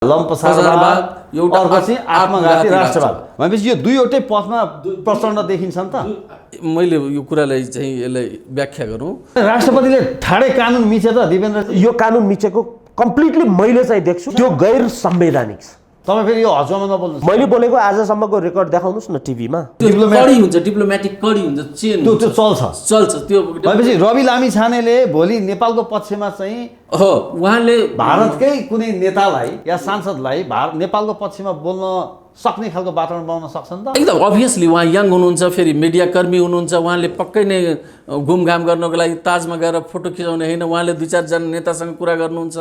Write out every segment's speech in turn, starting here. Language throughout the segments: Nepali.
लम्पसारवाद एउटा चाहिँ आत्मघाती राष्ट्रवाद भनेपछि यो दुईवटै पथमा प्रचण्ड देखिन्छ नि त। मैले यो कुरालाई चाहिँ यसलाई व्याख्या गरौँ। राष्ट्रपतिले ठाडै कानुन मिचे त दिपेन्द्र, यो कानुन मिचेको कम्प्लिटली मैले चाहिँ देख्छु, त्यो गैर संवैधानिक छ। तपाईँ फेरि यो हजुवामा नबोल्नु। मैले बोलेको आजसम्मको रेकर्ड देखाउनुहोस् न टिभीमा। कडी हुन्छ, डिप्लोमेटिक कडी हुन्छ, चेन त्यो चल्छ। त्यो भनेपछि रवि लामिछानेले भोलि नेपालको पक्षमा चाहिँ हो, उहाँले भारतकै कुनै नेतालाई या सांसदलाई नेपालको पक्षमा बोल्न सक्ने खालको वातावरण बनाउन सक्छ नि त। एकदम अभियसली उहाँ यङ हुनुहुन्छ, फेरि मिडियाकर्मी हुनुहुन्छ, उहाँले पक्कै नै घुमघाम गर्नको लागि ताजमा गएर फोटो खिचाउने होइन, उहाँले 2-4 जना नेतासँग कुरा गर्नुहुन्छ।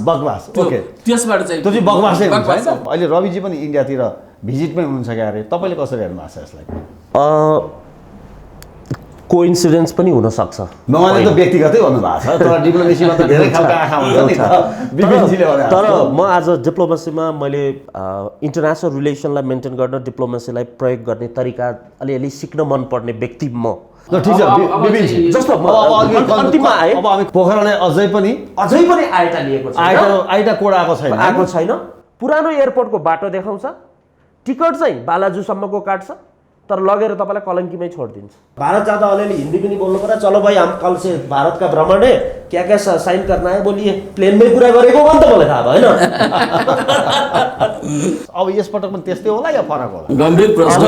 बकवास ओके, त्यसबाट चाहिँ त्यो चाहिँ बकवासै हुन्छ हैन। अहिले रविजी पनि इन्डियातिर भिजिटमै हुनुहुन्छ क्या अरे, तपाईँले कसरी हेर्नु भएको छ यसलाई? कोइन्सिडेन्स पनि हुनसक्छ। उहाँले त व्यक्तिगतै भन्नुभएको छ, तर डिप्लोमेसीमा त धेरै खालको आँखा हुन्छ नि त। तर म आज डिप्लोमेसीमा मैले इन्टरनेसनल रिलेसनलाई मेन्टेन गर्न डिप्लोमेसीलाई प्रयोग गर्ने तरिका अलिअलि सिक्न मनपर्ने व्यक्ति म। ठिक छ विपिनजी, जस्तो अन्तिममा आए। अब हामी पोखरालाई अझै पनि आइटा लिएको छ, आइटा कोड आएको छैन। पुरानो एयरपोर्टको बाटो देखाउँछ, टिकट चाहिँ बालाजुसम्मको काट्छ, तर लगेर तपाईँलाई कलङ्कीमै छोडिदिन्छ। भारत जाँदा अलिअलि हिन्दी पनि बोल्नु पर्यो। चलो भाइ हम कल से भारत का भ्रमण है, क्या साइन करना है बोलिए। प्लेनमै कुरा गरेको पनि त मलाई थाहा भएन। अब यसपटक पनि त्यस्तै होला या फरक होला? गम्भीर प्रश्न।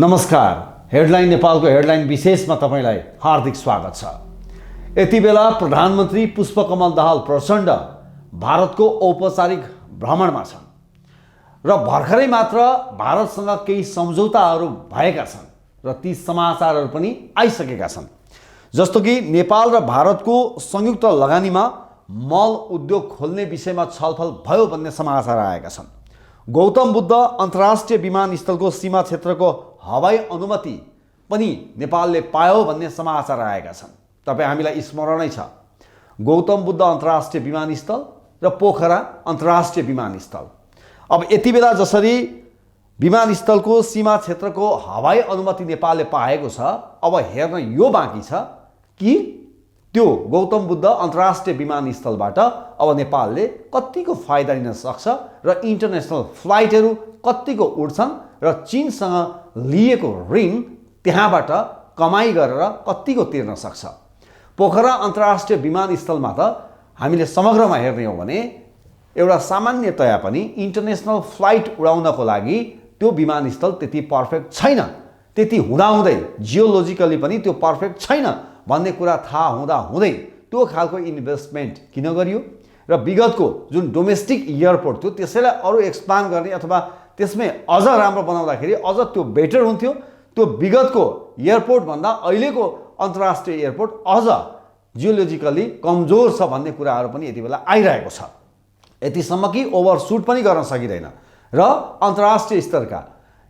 नमस्कार, हेडलाइन नेपालको हेडलाइन विशेषमा तपाईँलाई हार्दिक स्वागत छ। यति बेला प्रधानमन्त्री पुष्पकमल दाहाल प्रचण्ड भारतको औपचारिक भ्रमणमा छन् र भर्खरै मात्र भारतसँग केही सम्झौताहरू भएका छन् र ती समाचारहरू पनि आइसकेका छन्। जस्तो कि नेपाल र भारतको संयुक्त लगानीमा मल उद्योग खोल्ने विषयमा छलफल भयो भन्ने समाचार आएका छन्। गौतम बुद्ध अन्तर्राष्ट्रिय विमानस्थलको सीमा क्षेत्रको हवाई अनुमति पनि नेपालले पायो भन्ने समाचार आएका छन्। तपाईँ हामीलाई स्मरणै छ, गौतम बुद्ध अन्तर्राष्ट्रिय विमानस्थल र पोखरा अन्तर्राष्ट्रिय विमानस्थल। अब यति बेला जसरी विमानस्थलको सीमा क्षेत्रको हवाई अनुमति नेपालले पाएको छ, अब हेर्न यो बाँकी छ कि त्यो गौतम बुद्ध अन्तर्राष्ट्रिय विमानस्थलबाट अब नेपालले कतिको फाइदा लिन सक्छ र इन्टरनेसनल फ्लाइटहरू कतिको उड्छन् र चीनसँग लिएको ऋण त्यहाँबाट कमाई गरेर कतिको तिर्न सक्छ। पोखरा अन्तर्राष्ट्रिय विमानस्थलमा त हामीले समग्रमा हेर्ने हो भने एउटा सामान्यतया पनि इन्टरनेसनल फ्लाइट उडाउनको लागि त्यो विमानस्थल त्यति पर्फेक्ट छैन, त्यति हुँदाहुँदै जियोलोजिकली पनि त्यो पर्फेक्ट छैन भन्ने कुरा थाहा हुँदै त्यो खालको इन्भेस्टमेन्ट किन गरियो र विगतको जुन डोमेस्टिक एयरपोर्ट थियो त्यसैलाई अरू एक्सपान्ड गर्ने अथवा त्यसमै अझ राम्रो बनाउँदाखेरि अझ त्यो बेटर हुन्थ्यो। त्यो विगतको एयरपोर्ट भन्दा अहिलेको अन्तर्राष्ट्रिय एयरपोर्ट अझ जियोलोजिकली कमजोर छ भन्ने कुराहरू पनि यति बेला आइरहेको छ। यतिसम्म कि ओभरसुट पनि गर्न सकिँदैन र अन्तर्राष्ट्रिय स्तरका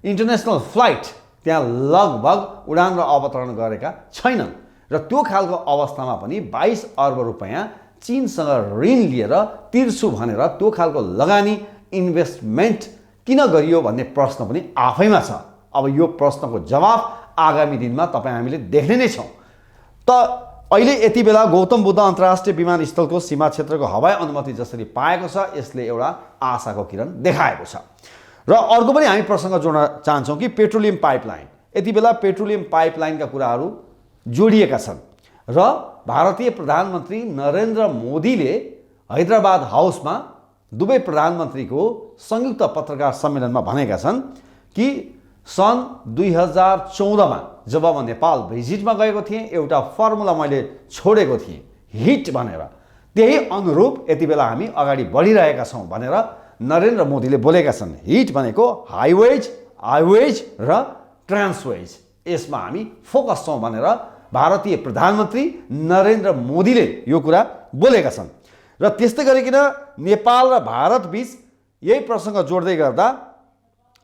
इन्टरनेसनल फ्लाइट त्यहाँ लगभग उडान र अवतरण गरेका छैनन् र त्यो खालको अवस्थामा पनि 22 अर्ब रुपैयाँ चीनसँग ऋण लिएर तिर्छु भनेर त्यो खालको लगानी इन्भेस्टमेन्ट किन गरियो भन्ने प्रश्न पनि आफैमा छ। अब यो प्रश्नको जवाफ आगामी दिनमा तपाईँ हामीले देख्ने नै छौँ। त अहिले यति बेला गौतम बुद्ध अन्तर्राष्ट्रिय विमानस्थलको सीमा क्षेत्रको हवाई अनुमति जसरी पाएको छ, यसले एउटा आशाको किरण देखाएको छ। र अर्को पनि हामी प्रसङ्ग जोड्न चाहन्छौँ कि पेट्रोलियम पाइपलाइन, यति बेला पेट्रोलियम पाइपलाइनका कुराहरू जोडिएका छन् र भारतीय प्रधानमन्त्री नरेन्द्र मोदीले हैदराबाद हाउसमा दुवै प्रधानमन्त्रीको संयुक्त पत्रकार सम्मेलनमा भनेका छन् कि सन् 2014मा जब म नेपाल भिजिटमा गएको थिएँ एउटा फर्मुला मैले छोडेको थिएँ, हिट भनेर, त्यही अनुरूप यति बेला हामी अगाडि बढिरहेका छौँ भनेर नरेन्द्र मोदीले बोलेका छन्। हिट भनेको हाइवेज, हाइवेज र ट्रान्सवेज, यसमा हामी फोकस छौँ भनेर भारतीय प्रधानमन्त्री नरेन्द्र मोदीले यो कुरा बोलेका छन्। र त्यस्तै गरिकन नेपाल र भारत बीच यही प्रसङ्ग जोड्दै गर्दा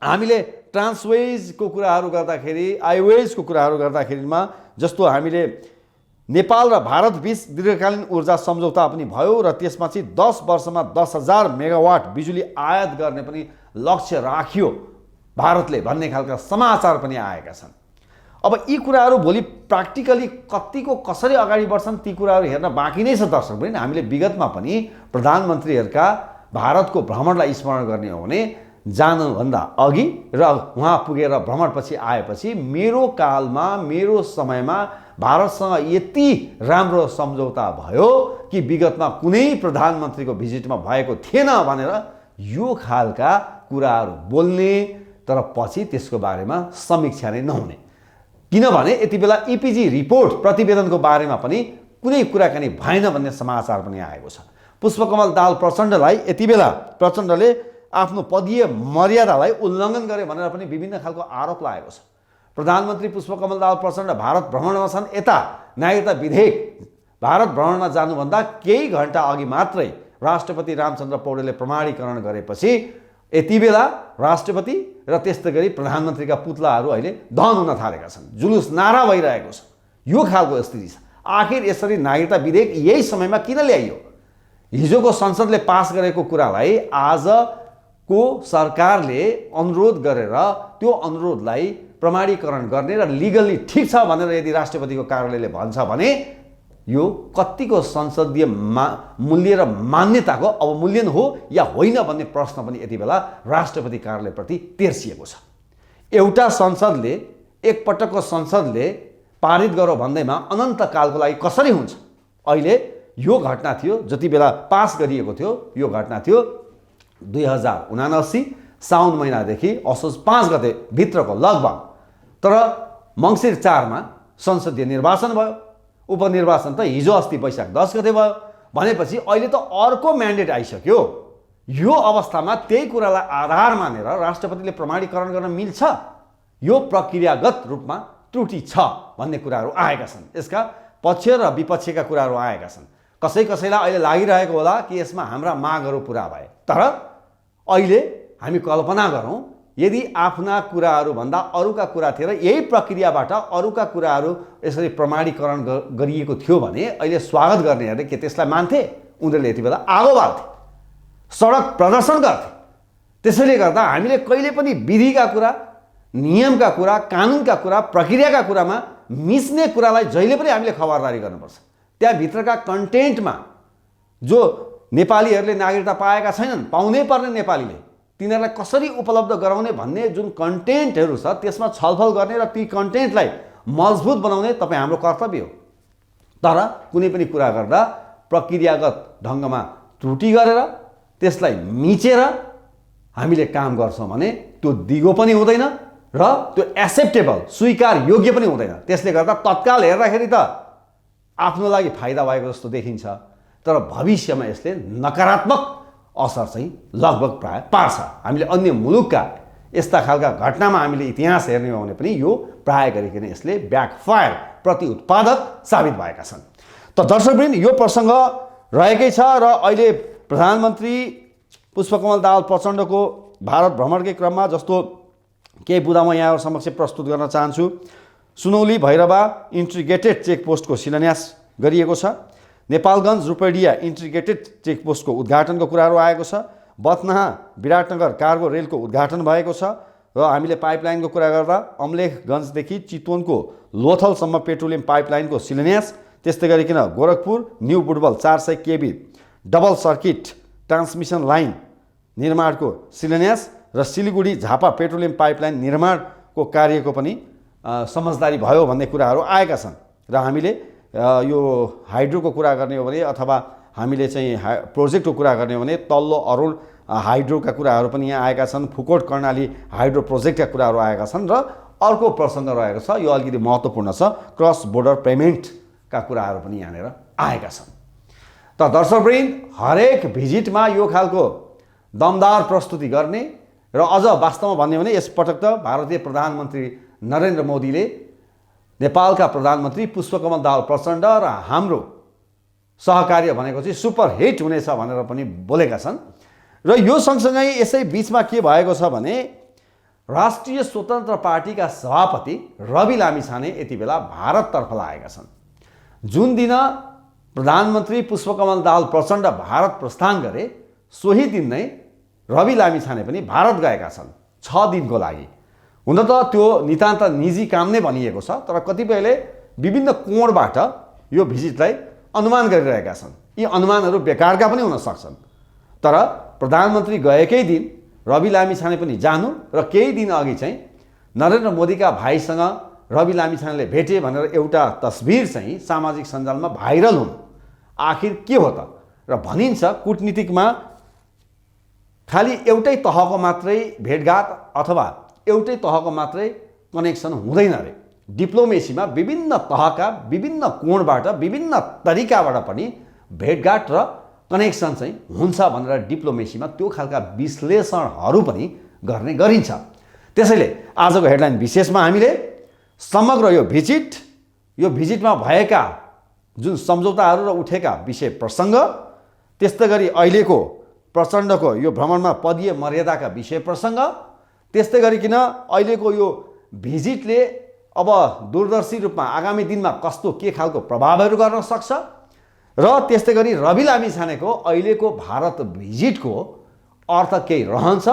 हामीले ट्रान्सवेजको कुराहरू गर्दाखेरि, हाइवेजको कुराहरू गर्दाखेरिमा जस्तो हामीले नेपाल र भारत बीच दीर्घकालीन ऊर्जा सम्झौता पनि भयो र त्यसमा चाहिँ 10 वर्षमा 10,000 मेगावाट बिजुली आयात गर्ने पनि लक्ष्य राखियो भारतले भन्ने खालका समाचार पनि आएका छन्। अब यी कुराहरू भोलि प्र्याक्टिकली कतिको कसरी अगाडि बढ्छन् ती कुराहरू हेर्न बाँकी नै छ दर्शक पनि। हामीले विगतमा पनि प्रधानमन्त्रीहरूका भारतको भ्रमणलाई स्मरण गर्ने हो भने जानुभन्दा अघि र उहाँ पुगेर भ्रमणपछि आएपछि मेरो कालमा मेरो समयमा भारतसँग यति राम्रो सम्झौता भयो कि विगतमा कुनै प्रधानमन्त्रीको भिजिटमा भएको थिएन भनेर यो खालका कुराहरू बोल्ने, तर पछि त्यसको बारेमा समीक्षा नै नहुने। किनभने यति बेला इपिजी रिपोर्ट प्रतिवेदनको बारेमा पनि कुनै कुराकानी भएन भन्ने समाचार पनि आएको छ। पुष्पकमल दाहाल प्रचण्डलाई यति बेला प्रचण्डले आफ्नो पदीय मर्यादालाई उल्लङ्घन गरे भनेर पनि विभिन्न खालको आरोप लागेको छ। प्रधानमन्त्री पुष्पकमल दाहाल प्रचण्ड भारत भ्रमणमा छन्। यता नागरिकता विधेयक भारत भ्रमणमा जानुभन्दा केही घण्टा अघि मात्रै राष्ट्रपति रामचन्द्र पौडेलले प्रमाणीकरण गरेपछि यति बेला राष्ट्रपति र त्यस्तै गरी प्रधानमन्त्रीका पुतलाहरू अहिले दहन हुन थालेका छन्, जुलुस नारा भइरहेको छ। यो खालको स्थिति छ। आखिर यसरी नागरिकता विधेयक यही समयमा किन ल्याइयो? हिजोको संसदले पास गरेको कुरालाई आजको सरकारले अनुरोध गरेर त्यो अनुरोधलाई प्रमाणीकरण गर्ने र लिगल्ली ठिक छ भनेर यदि राष्ट्रपतिको कार्यालयले भन्छ भने यो कतिको संसदीय मूल्य र मान्यताको अवमूल्यन हो या होइन भन्ने प्रश्न पनि यति बेला राष्ट्रपति कार्यालयप्रति तेर्सिएको छ। एउटा संसदले एकपटकको संसदले पारित गरो भन्दैमा अनन्तकालको लागि कसरी हुन्छ? अहिले यो घटना थियो, जति बेला पास गरिएको थियो यो घटना थियो 2079 साउन महिनादेखि असोज 5 गते भित्रको लगभग। तर मङ्सिर 4 मा संसदीय निर्वाचन भयो। उपनिर्वाचन त हिजो अस्ति वैशाख 10 गते भयो भनेपछि अहिले त अर्को म्यान्डेट आइसक्यो। यो अवस्थामा त्यही कुरालाई आधार मानेर राष्ट्रपतिले प्रमाणीकरण गर्न मिल्छ? यो प्रक्रियागत रूपमा त्रुटि छ भन्ने कुराहरू आएका छन्। यसका पक्ष र विपक्षका कुराहरू आएका छन्। कसैलाई अहिले लागिरहेको होला कि यसमा हाम्रा मागहरू पुरा भए। तर अहिले हामी कल्पना गरौँ यदि आफ्ना कुराहरू भन्दा अरूका कुरा थिए र यही प्रक्रियाबाट अरूका कुराहरू यसरी प्रमाणीकरण गरिएको थियो भने अहिले स्वागत गर्नेहरूले के त्यसलाई मान्थे? उनीहरूले यति बेला आगो बाल्थे, सडक प्रदर्शन गर्थे। त्यसैले गर्दा हामीले कहिले पनि विधिका कुरा, नियमका कुरा, कानुनका कुरा, प्रक्रियाका कुरामा मिच्ने कुरालाई जहिले पनि हामीले खबरदारी गर्नुपर्छ। त्यहाँभित्रका कन्टेन्टमा जो नेपालीहरूले नागरिकता पाएका छैनन्, पाउनै पर्ने नेपालीले, तिनीहरूलाई कसरी उपलब्ध गराउने भन्ने जुन कन्टेन्टहरू छ त्यसमा छलफल गर्ने र ती कन्टेन्टलाई मजबुत बनाउने तपाईँ हाम्रो कर्तव्य हो। तर कुनै पनि कुरा गर्दा प्रक्रियागत ढङ्गमा त्रुटि गरेर त्यसलाई मिचेर हामीले काम गर्छौँ भने त्यो दिगो पनि हुँदैन र त्यो एक्सेप्टेबल स्वीकार योग्य पनि हुँदैन। त्यसले गर्दा तत्काल हेर्दाखेरि त आफ्नो लागि फाइदा भएको जस्तो देखिन्छ, तर भविष्यमा यसले नकारात्मक असर चाहिँ लगभग प्राय पार्छ। हामीले अन्य मुलुकका यस्ता खालका घटनामा हामीले इतिहास हेर्ने हो भने पनि यो प्राय गरिकन यसले ब्याकफायर प्रति उत्पादक साबित भएका छन्। त दर्शकवृन्द, यो प्रसङ्ग रहेकै छ र अहिले प्रधानमन्त्री पुष्पकमल दाहाल प्रचण्डको भारत भ्रमणकै क्रममा जस्तो केही बुँदा म यहाँहरू समक्ष प्रस्तुत गर्न चाहन्छु। सुनौली भैरवा इन्टिग्रेटेड चेकपोस्टको शिलान्यास गरिएको छ। नेपालगञ्ज रूपैडिया इन्टिग्रेटेड चेकपोस्टको उद्घाटनको कुराहरू आएको छ। बथनाहा विराटनगर कार्गो रेलको उद्घाटन भएको छ र हामीले पाइपलाइनको कुरा गर्दा अमलेखगञ्जदेखि चितवनको लोथलसम्म पेट्रोलियम पाइपलाइनको शिलान्यास, त्यस्तै गरिकन Gorakhpur new Butwal 400 KB double circuit transmission line निर्माणको शिलान्यास र सिलिगुडी झापा पेट्रोलियम पाइपलाइन निर्माणको कार्यको पनि समझदारी भयो भन्ने कुराहरू आएका छन्। र हामीले यो हाइड्रोको कुरा गर्ने हो भने अथवा हामीले चाहिँ प्रोजेक्टको कुरा गर्ने हो भने तल्लो अरुण हाइड्रोका कुराहरू पनि यहाँ आएका छन्। फुकोट कर्णाली हाइड्रो प्रोजेक्टका कुराहरू आएका छन्। र अर्को प्रसङ्ग रहेको छ, यो अलिकति महत्त्वपूर्ण छ, क्रस बोर्डर पेमेन्टका कुराहरू पनि यहाँनिर आएका छन्। त दर्शकवृन्द, हरेक भिजिटमा यो खालको दमदार प्रस्तुति गर्ने र अझ वास्तवमा भन्ने भने यसपटक त भारतीय प्रधानमन्त्री नरेन्द्र मोदीले नेपालका प्रधानमन्त्री पुष्पकमल दाहाल प्रचण्ड र हाम्रो सहकार्य भनेको चाहिँ सुपर हिट हुनेछ भनेर पनि बोलेका छन्। र यो सँगसँगै यसै बिचमा के भएको छ भने राष्ट्रिय स्वतन्त्र पार्टीका सभापति रवि लामिछाने यति बेला भारततर्फ लागेका छन्। जुन दिन प्रधानमन्त्री पुष्पकमल दाहाल प्रचण्ड भारत प्रस्थान गरे सोही दिन नै रवि लामिछाने पनि भारत गएका छन् 6 दिनको लागि। हुन त त्यो नितान्त निजी काम नै भनिएको छ, तर कतिपयले विभिन्न कोणबाट यो भिजिटलाई अनुमान गरिरहेका छन्। यी अनुमानहरू बेकारका पनि हुन सक्छन्, तर प्रधानमन्त्री गएकै दिन रवि लामिछाने पनि जानु र केही दिन अघि चाहिँ नरेन्द्र मोदीका भाइसँग रवि लामिछानेले भेटे भनेर एउटा तस्बिर चाहिँ सामाजिक सञ्जालमा भाइरल हुनु आखिर के हो त? र भनिन्छ कूटनीतिकमा खालि एउटै तहको मात्रै भेटघाट अथवा एउटै तहको मात्रै कनेक्सन हुँदैन रे। डिप्लोमेसीमा विभिन्न तहका विभिन्न कोणबाट विभिन्न तरिकाबाट पनि भेटघाट र कनेक्सन चाहिँ हुन्छ भनेर डिप्लोमेसीमा त्यो खालका विश्लेषणहरू पनि गर्ने गरिन्छ। त्यसैले आजको हेडलाइन विशेषमा हामीले समग्र यो भिजिटमा भएका जुन सम्झौताहरू र उठेका विषय प्रसङ्ग, त्यस्तै गरी अहिलेको प्रचण्डको यो भ्रमणमा पदीय मर्यादाका विषय प्रसङ्ग, त्यस्तै गरिकन अहिलेको यो भिजिटले अब दूरदर्शी रूपमा आगामी दिनमा कस्तो के खालको प्रभावहरू गर्न सक्छ र त्यस्तै गरी रवि लामिछानेको अहिलेको भारत भिजिटको अर्थ केही रहन्छ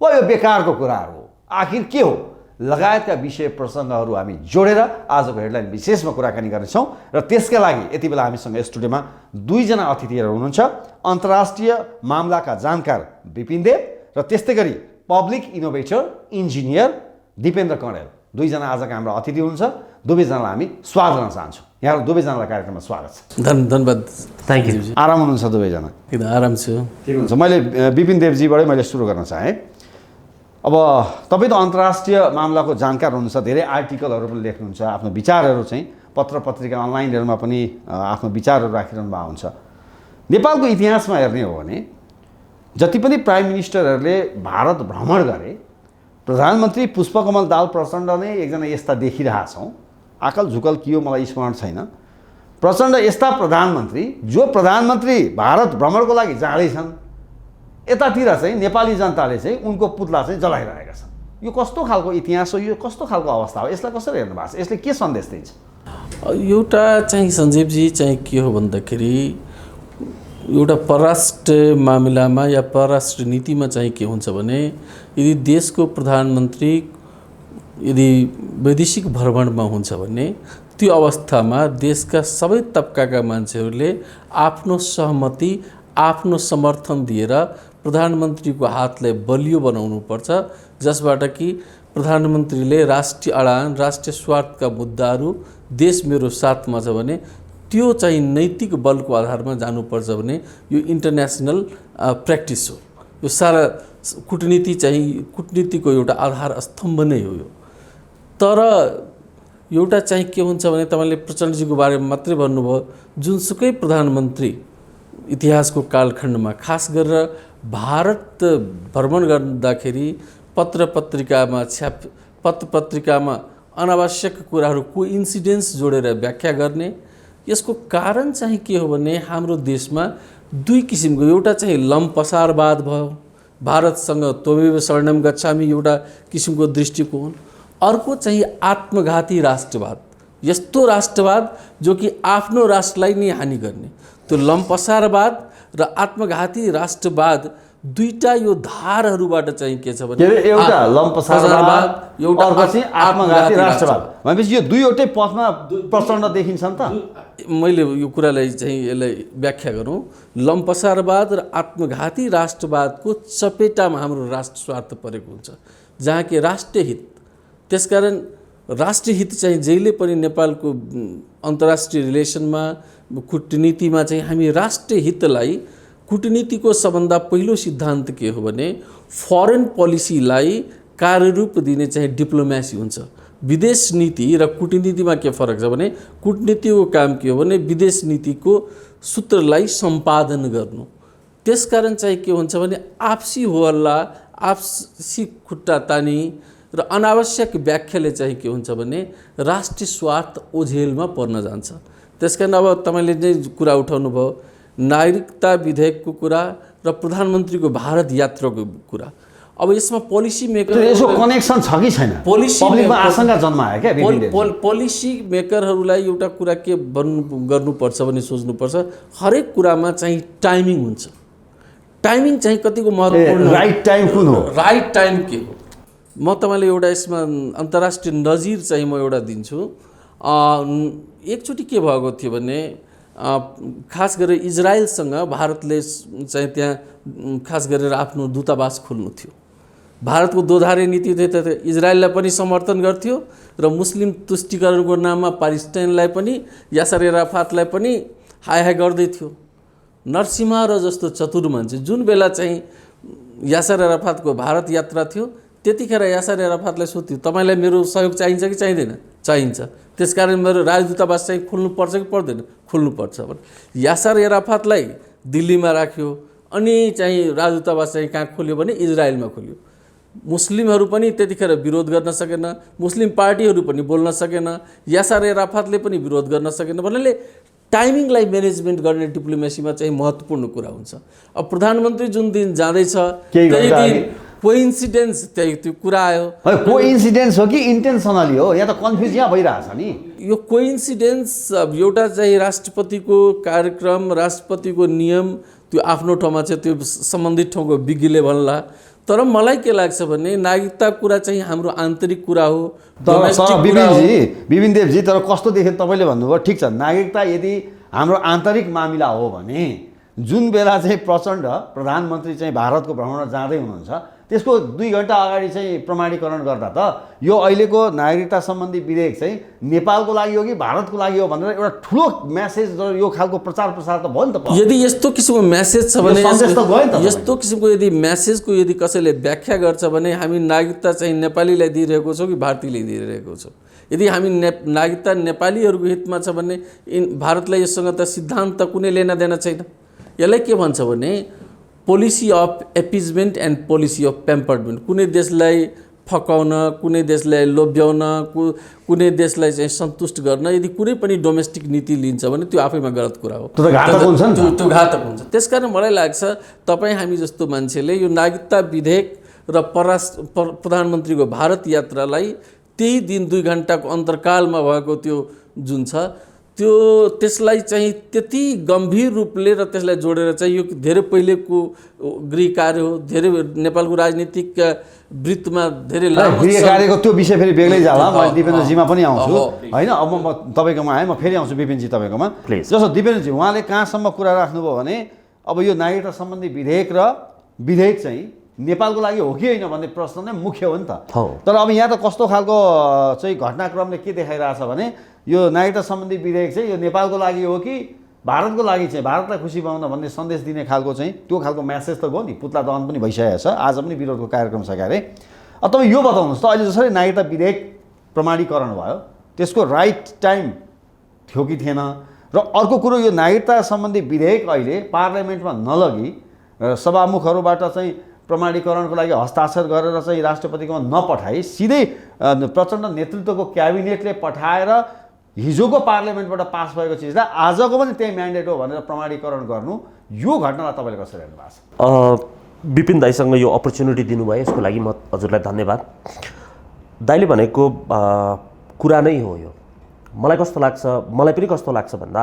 वा यो बेकारको कुराहरू हो, आखिर के हो लगायतका विषय प्रसङ्गहरू हामी जोडेर आजको हेडलाइन विशेषमा कुराकानी गर्नेछौँ। र त्यसका लागि यति बेला हामीसँग स्टुडियोमा 2 जना अतिथिहरू हुनुहुन्छ। अन्तर्राष्ट्रिय मामलाका जानकार विपिन देव र त्यस्तै गरी public innovator engineer Dipendra Kanel, 2 जना आजका हाम्रो अतिथि हुनुहुन्छ। दुवैजनालाई हामी स्वागत गर्न चाहन्छौँ। यहाँहरू दुवैजनालाई कार्यक्रममा स्वागत छ। धन्यवाद। Thank you. आराम हुनुहुन्छ दुवैजना? एकदम आराम छु। ठिक हुन्छ। मैले विपिन देवजीबाटै मैले सुरु गर्न चाहेँ। अब तपाईँ त अन्तर्राष्ट्रिय मामलाको जानकार हुनुहुन्छ, धेरै आर्टिकलहरू पनि लेख्नुहुन्छ, आफ्नो विचारहरू चाहिँ पत्र पत्रिका अनलाइनहरूमा पनि आफ्नो विचारहरू राखिरहनु भएको हुन्छ। नेपालको इतिहासमा हेर्ने हो भने जति पनि प्राइम मिनिस्टरहरूले भारत भ्रमण गरे, प्रधानमन्त्री पुष्पकमल दाहाल प्रचण्ड नै एकजना यस्ता देखिरहेछौँ। आकल झुकल के हो मलाई स्मरण छैन। प्रचण्ड यस्ता प्रधानमन्त्री जो प्रधानमन्त्री भारत भ्रमणको लागि जाँदैछन्, यतातिर चाहिँ नेपाली जनताले चाहिँ उनको पुतला चाहिँ जलाइरहेका छन्। यो कस्तो खालको इतिहास हो, यो कस्तो खालको अवस्था हो, यसलाई कसरी हेर्नु भएको छ, यसले के सन्देश दिन्छ? एउटा चाहिँ सञ्जीवजी चाहिँ के हो भन्दाखेरि एउटा परराष्ट्र मामिलामा या परराष्ट्र नीतिमा चाहिँ के हुन्छ भने यदि देशको प्रधानमन्त्री यदि वैदेशिक भ्रमणमा हुन्छ भने त्यो अवस्थामा देशका सबै तबकाका मान्छेहरूले आफ्नो सहमति आफ्नो समर्थन दिएर प्रधानमन्त्रीको हातलाई बलियो बनाउनुपर्छ, जसबाट कि प्रधानमन्त्रीले राष्ट्रिय अडान राष्ट्रिय स्वार्थका मुद्दाहरू देश मेरो साथमा छ भने त्यो चाहिँ नैतिक बलको आधारमा जानुपर्छ भने यो इन्टरनेसनल प्र्याक्टिस हो। यो सारा कूटनीतिको एउटा आधार स्तम्भ नै हो यो। तर एउटा चाहिँ के हुन्छ भने तपाईँले प्रचण्डजीको बारेमा मात्रै भन्नुभयो, जुनसुकै प्रधानमन्त्री इतिहासको कालखण्डमा खास गरेर भारत भ्रमण गर्दाखेरि पत्र पत्रिकामा अनावश्यक कुराहरू कोइन्सिडेन्स जोडेर व्याख्या गर्ने। यसको कारण चाहिँ के हो भने हाम्रो देशमा 2 किसिमको, एउटा चाहिँ लम्पसारवाद भयो, भारतसँग त्वमेव शरणम गच्छामि एउटा किसिमको दृष्टिकोण, अर्को चाहिँ आत्मघाती राष्ट्रवाद, यस्तो राष्ट्रवाद जो कि आफ्नो राष्ट्रलाई नै हानि गर्ने। त्यो लम्पसारवाद र आत्मघाती राष्ट्रवाद दुईटा यो धारहरूबाट चाहिँ के छ भने एउटा लम्पसारवाद एउटा चाहिँ आत्मघाती राष्ट्रवाद भनेपछि यो दुईवटै पथमा प्रचण्ड देखिन्छ नि त। मैले यो कुरालाई चाहिँ यसलाई व्याख्या गरौँ, लम्पसारवाद र आत्मघाती राष्ट्रवादको चपेटामा हाम्रो राष्ट्र स्वार्थ परेको हुन्छ, जहाँ कि राष्ट्रिय हित। त्यसकारण राष्ट्रिय हित चाहिँ जहिले पनि नेपालको अन्तर्राष्ट्रिय रिलेसनमा कूटनीतिमा चाहिँ हामी राष्ट्रिय हितलाई, कूटनीतिको सबभन्दा पहिलो सिद्धान्त के हो भने फरेन पोलिसीलाई कार्यरूप दिने चाहिँ डिप्लोमेसी हुन्छ। विदेश नीति र कूटनीतिमा के फरक छ भने कूटनीतिको काम के हो भने विदेश नीतिको सूत्रलाई सम्पादन गर्नु। त्यसकारण चाहिँ के हुन्छ भने आपसी होहल्ला, आपसी खुट्टा तानी र अनावश्यक व्याख्याले चाहिँ के हुन्छ भने राष्ट्रिय स्वार्थ ओझेलमा पर्न जान्छ। त्यसकारण अब तपाईँले नै कुरा उठाउनु भयो, नागरिकता विधेयकको कुरा र प्रधानमन्त्रीको भारत यात्राको कुरा। अब यसमा पोलिसी मेकर यसो कनेक्सन छ कि छैन? पब्लिकमा आशंका जन्मायो क्या। पोलिसी मेकरहरूलाई एउटा कुरा के गर्नुपर्छ भने सोच्नुपर्छ, हरेक कुरामा चाहिँ टाइमिङ हुन्छ। टाइमिङ चाहिँ कतिको महत्त्वपूर्ण, राइट टाइम कुन हो, राइट टाइम के हो। म तपाईँलाई एउटा यसमा अन्तर्राष्ट्रिय नजिर चाहिँ म एउटा दिन्छु। एकचोटि के भएको थियो भने खास गरेर इजरायलसँग भारतले चाहिँ त्यहाँ खास गरेर आफ्नो दूतावास खोल्नु थियो। भारतको दोधारे नीति थियो, इजरायललाई पनि समर्थन गर्थ्यो र मुस्लिम तुष्टिकरणको नाममा पालेस्टाइनलाई पनि यासर एराफातलाई पनि हाय हाय गर्दै थियो। नरसिम्हा र जस्तो चतुर मान्छे, जुन बेला चाहिँ यासर एराफातको भारत यात्रा थियो त्यतिखेर यासर एराफातलाई सोध्यो तपाईँलाई मेरो सहयोग चाहिन्छ कि चाहिँदैन? चाहिन्छ, त्यसकारण मेरो राजदूतावास चाहिँ खोल्नुपर्छ कि पर्दैन? खोल्नुपर्छ भने यासर एराफातलाई दिल्लीमा राख्यो अनि चाहिँ राजदूतावास चाहिँ कहाँ खोल्यो भने इजरायलमा खोल्यो। मुस्लिमहरू पनि त्यतिखेर विरोध गर्न सकेन, मुस्लिम पार्टीहरू पनि बोल्न सकेन, यासर एराफातले पनि विरोध गर्न सकेन। भन्नाले टाइमिङलाई म्यानेजमेन्ट गर्ने डिप्लोमेसीमा चाहिँ महत्त्वपूर्ण कुरा हुन्छ। अब प्रधानमन्त्री जुन दिन जाँदैछ त्यही दिन कोइन्सिडेन्स त्यो कुरा आयो। कोइन्सिडेन्स हो कि इन्टेन्सनली हो? यहाँ त कन्फ्युज यहाँ भइरहेछ नि। यो कोइन्सिडेन्स एउटा चाहिँ राष्ट्रपतिको कार्यक्रम, राष्ट्रपतिको नियम त्यो आफ्नो ठाउँमा चाहिँ त्यो सम्बन्धित ठाउँको विज्ञले भन्ला, तर मलाई के लाग्छ भने नागरिकता कुरा चाहिँ हाम्रो आन्तरिक कुरा हो। विपिन देवजी, तर कस्तो देख्यो तपाईँले भन्नुभयो, ठिक छ नागरिकता यदि हाम्रो आन्तरिक मामिला हो भने जुन बेला चाहिँ प्रचण्ड प्रधानमन्त्री चाहिँ भारतको भ्रमणमा जाँदै हुनुहुन्छ त्यसको 2 घण्टा अगाडि चाहिँ प्रमाणीकरण गर्दा त यो अहिलेको नागरिकता सम्बन्धी विधेयक चाहिँ नेपालको लागि हो कि भारतको लागि हो भनेर एउटा ठुलो म्यासेज र यो खालको प्रचार प्रसार त भयो नि त। यदि यस्तो किसिमको म्यासेज छ भने, यस्तो किसिमको यदि म्यासेजको यदि कसैले व्याख्या गर्छ भने हामी नागरिकता चाहिँ नेपालीलाई दिइरहेको छौँ कि भारतीयले दिइरहेको छौँ? यदि हामी नागरिकता नेपालीहरूको हितमा छ भने भारतलाई यससँग त सिद्धान्त कुनै लेना देना छैन। यसलाई के भन्छ भने policy of appeasement and policy of pamperment. कुनै देशलाई फकाउन, कुनै देशलाई लोभ्याउन, कुनै देशलाई चाहिँ सन्तुष्ट गर्न यदि कुनै पनि डोमेस्टिक नीति लिन्छ भने त्यो आफैमा गलत कुरा हो, त्यो घातक हुन्छ। त्यसकारण मलाई लाग्छ तपाईँ हामी जस्तो मान्छेले यो नागरिकता विधेयक र प्रधानमन्त्रीको भारत यात्रालाई त्यही दिन 2 घण्टाको अन्तर्कालमा भएको त्यो जुन छ त्यसलाई चाहिँ त्यति गम्भीर रूपले र त्यसलाई जोडेर चाहिँ यो धेरै पहिलेको गृह कार्य हो, धेरै नेपालको राजनीतिक वृत्तमा धेरै लामो गृह कार्यको त्यो विषय फेरि बेग्लै जाला। म दिपेन्द्रजीमा पनि आउँछु होइन। अब म तपाईँकोमा आएँ, म फेरि आउँछु विपिनजी तपाईँकोमा। जस्तो दिपेन्द्रजी उहाँले कहाँसम्म कुरा राख्नुभयो भने अब यो नागरिकता सम्बन्धी विधेयक चाहिँ नेपालको लागि हो कि होइन भन्ने प्रश्न नै मुख्य हो नि त। तर अब यहाँ त कस्तो खालको चाहिँ घटनाक्रमले के देखाइरहेछ भने यो नागरिकता सम्बन्धी विधेयक चाहिँ यो नेपालको लागि हो कि भारतको लागि चाहिँ भारतलाई खुसी बनाउन भन्ने सन्देश दिने खालको चाहिँ त्यो खालको म्यासेज त गयो नि। पुतला दहन पनि भइसकेको छ, आज पनि विरोधको कार्यक्रम छ क्यारे। अब तपाईँ यो बताउनुहोस् त, अहिले जसरी नागरिकता विधेयक प्रमाणीकरण भयो त्यसको राइट टाइम थियो कि थिएन? र अर्को कुरो यो नागरिकता सम्बन्धी विधेयक अहिले पार्लियामेन्टमा नलगी सभामुखहरूबाट चाहिँ प्रमाणीकरणको लागि हस्ताक्षर गरेर चाहिँ राष्ट्रपतिकोमा नपठाई सिधै प्रचण्ड नेतृत्वको क्याबिनेटले पठाएर हिजोको पार्लियामेन्टबाट पास भएको चिजलाई आजको पनि त्यही म्यान्डेट हो भनेर प्रमाणीकरण गर्नु, यो घटनालाई तपाईँले कसरी हेर्नु भएको छ? विपिन दाईसँग यो अपर्च्युनिटी दिनुभयो यसको लागि म हजुरलाई धन्यवाद। दाईले भनेको कुरा नै हो यो। मलाई पनि कस्तो लाग्छ भन्दा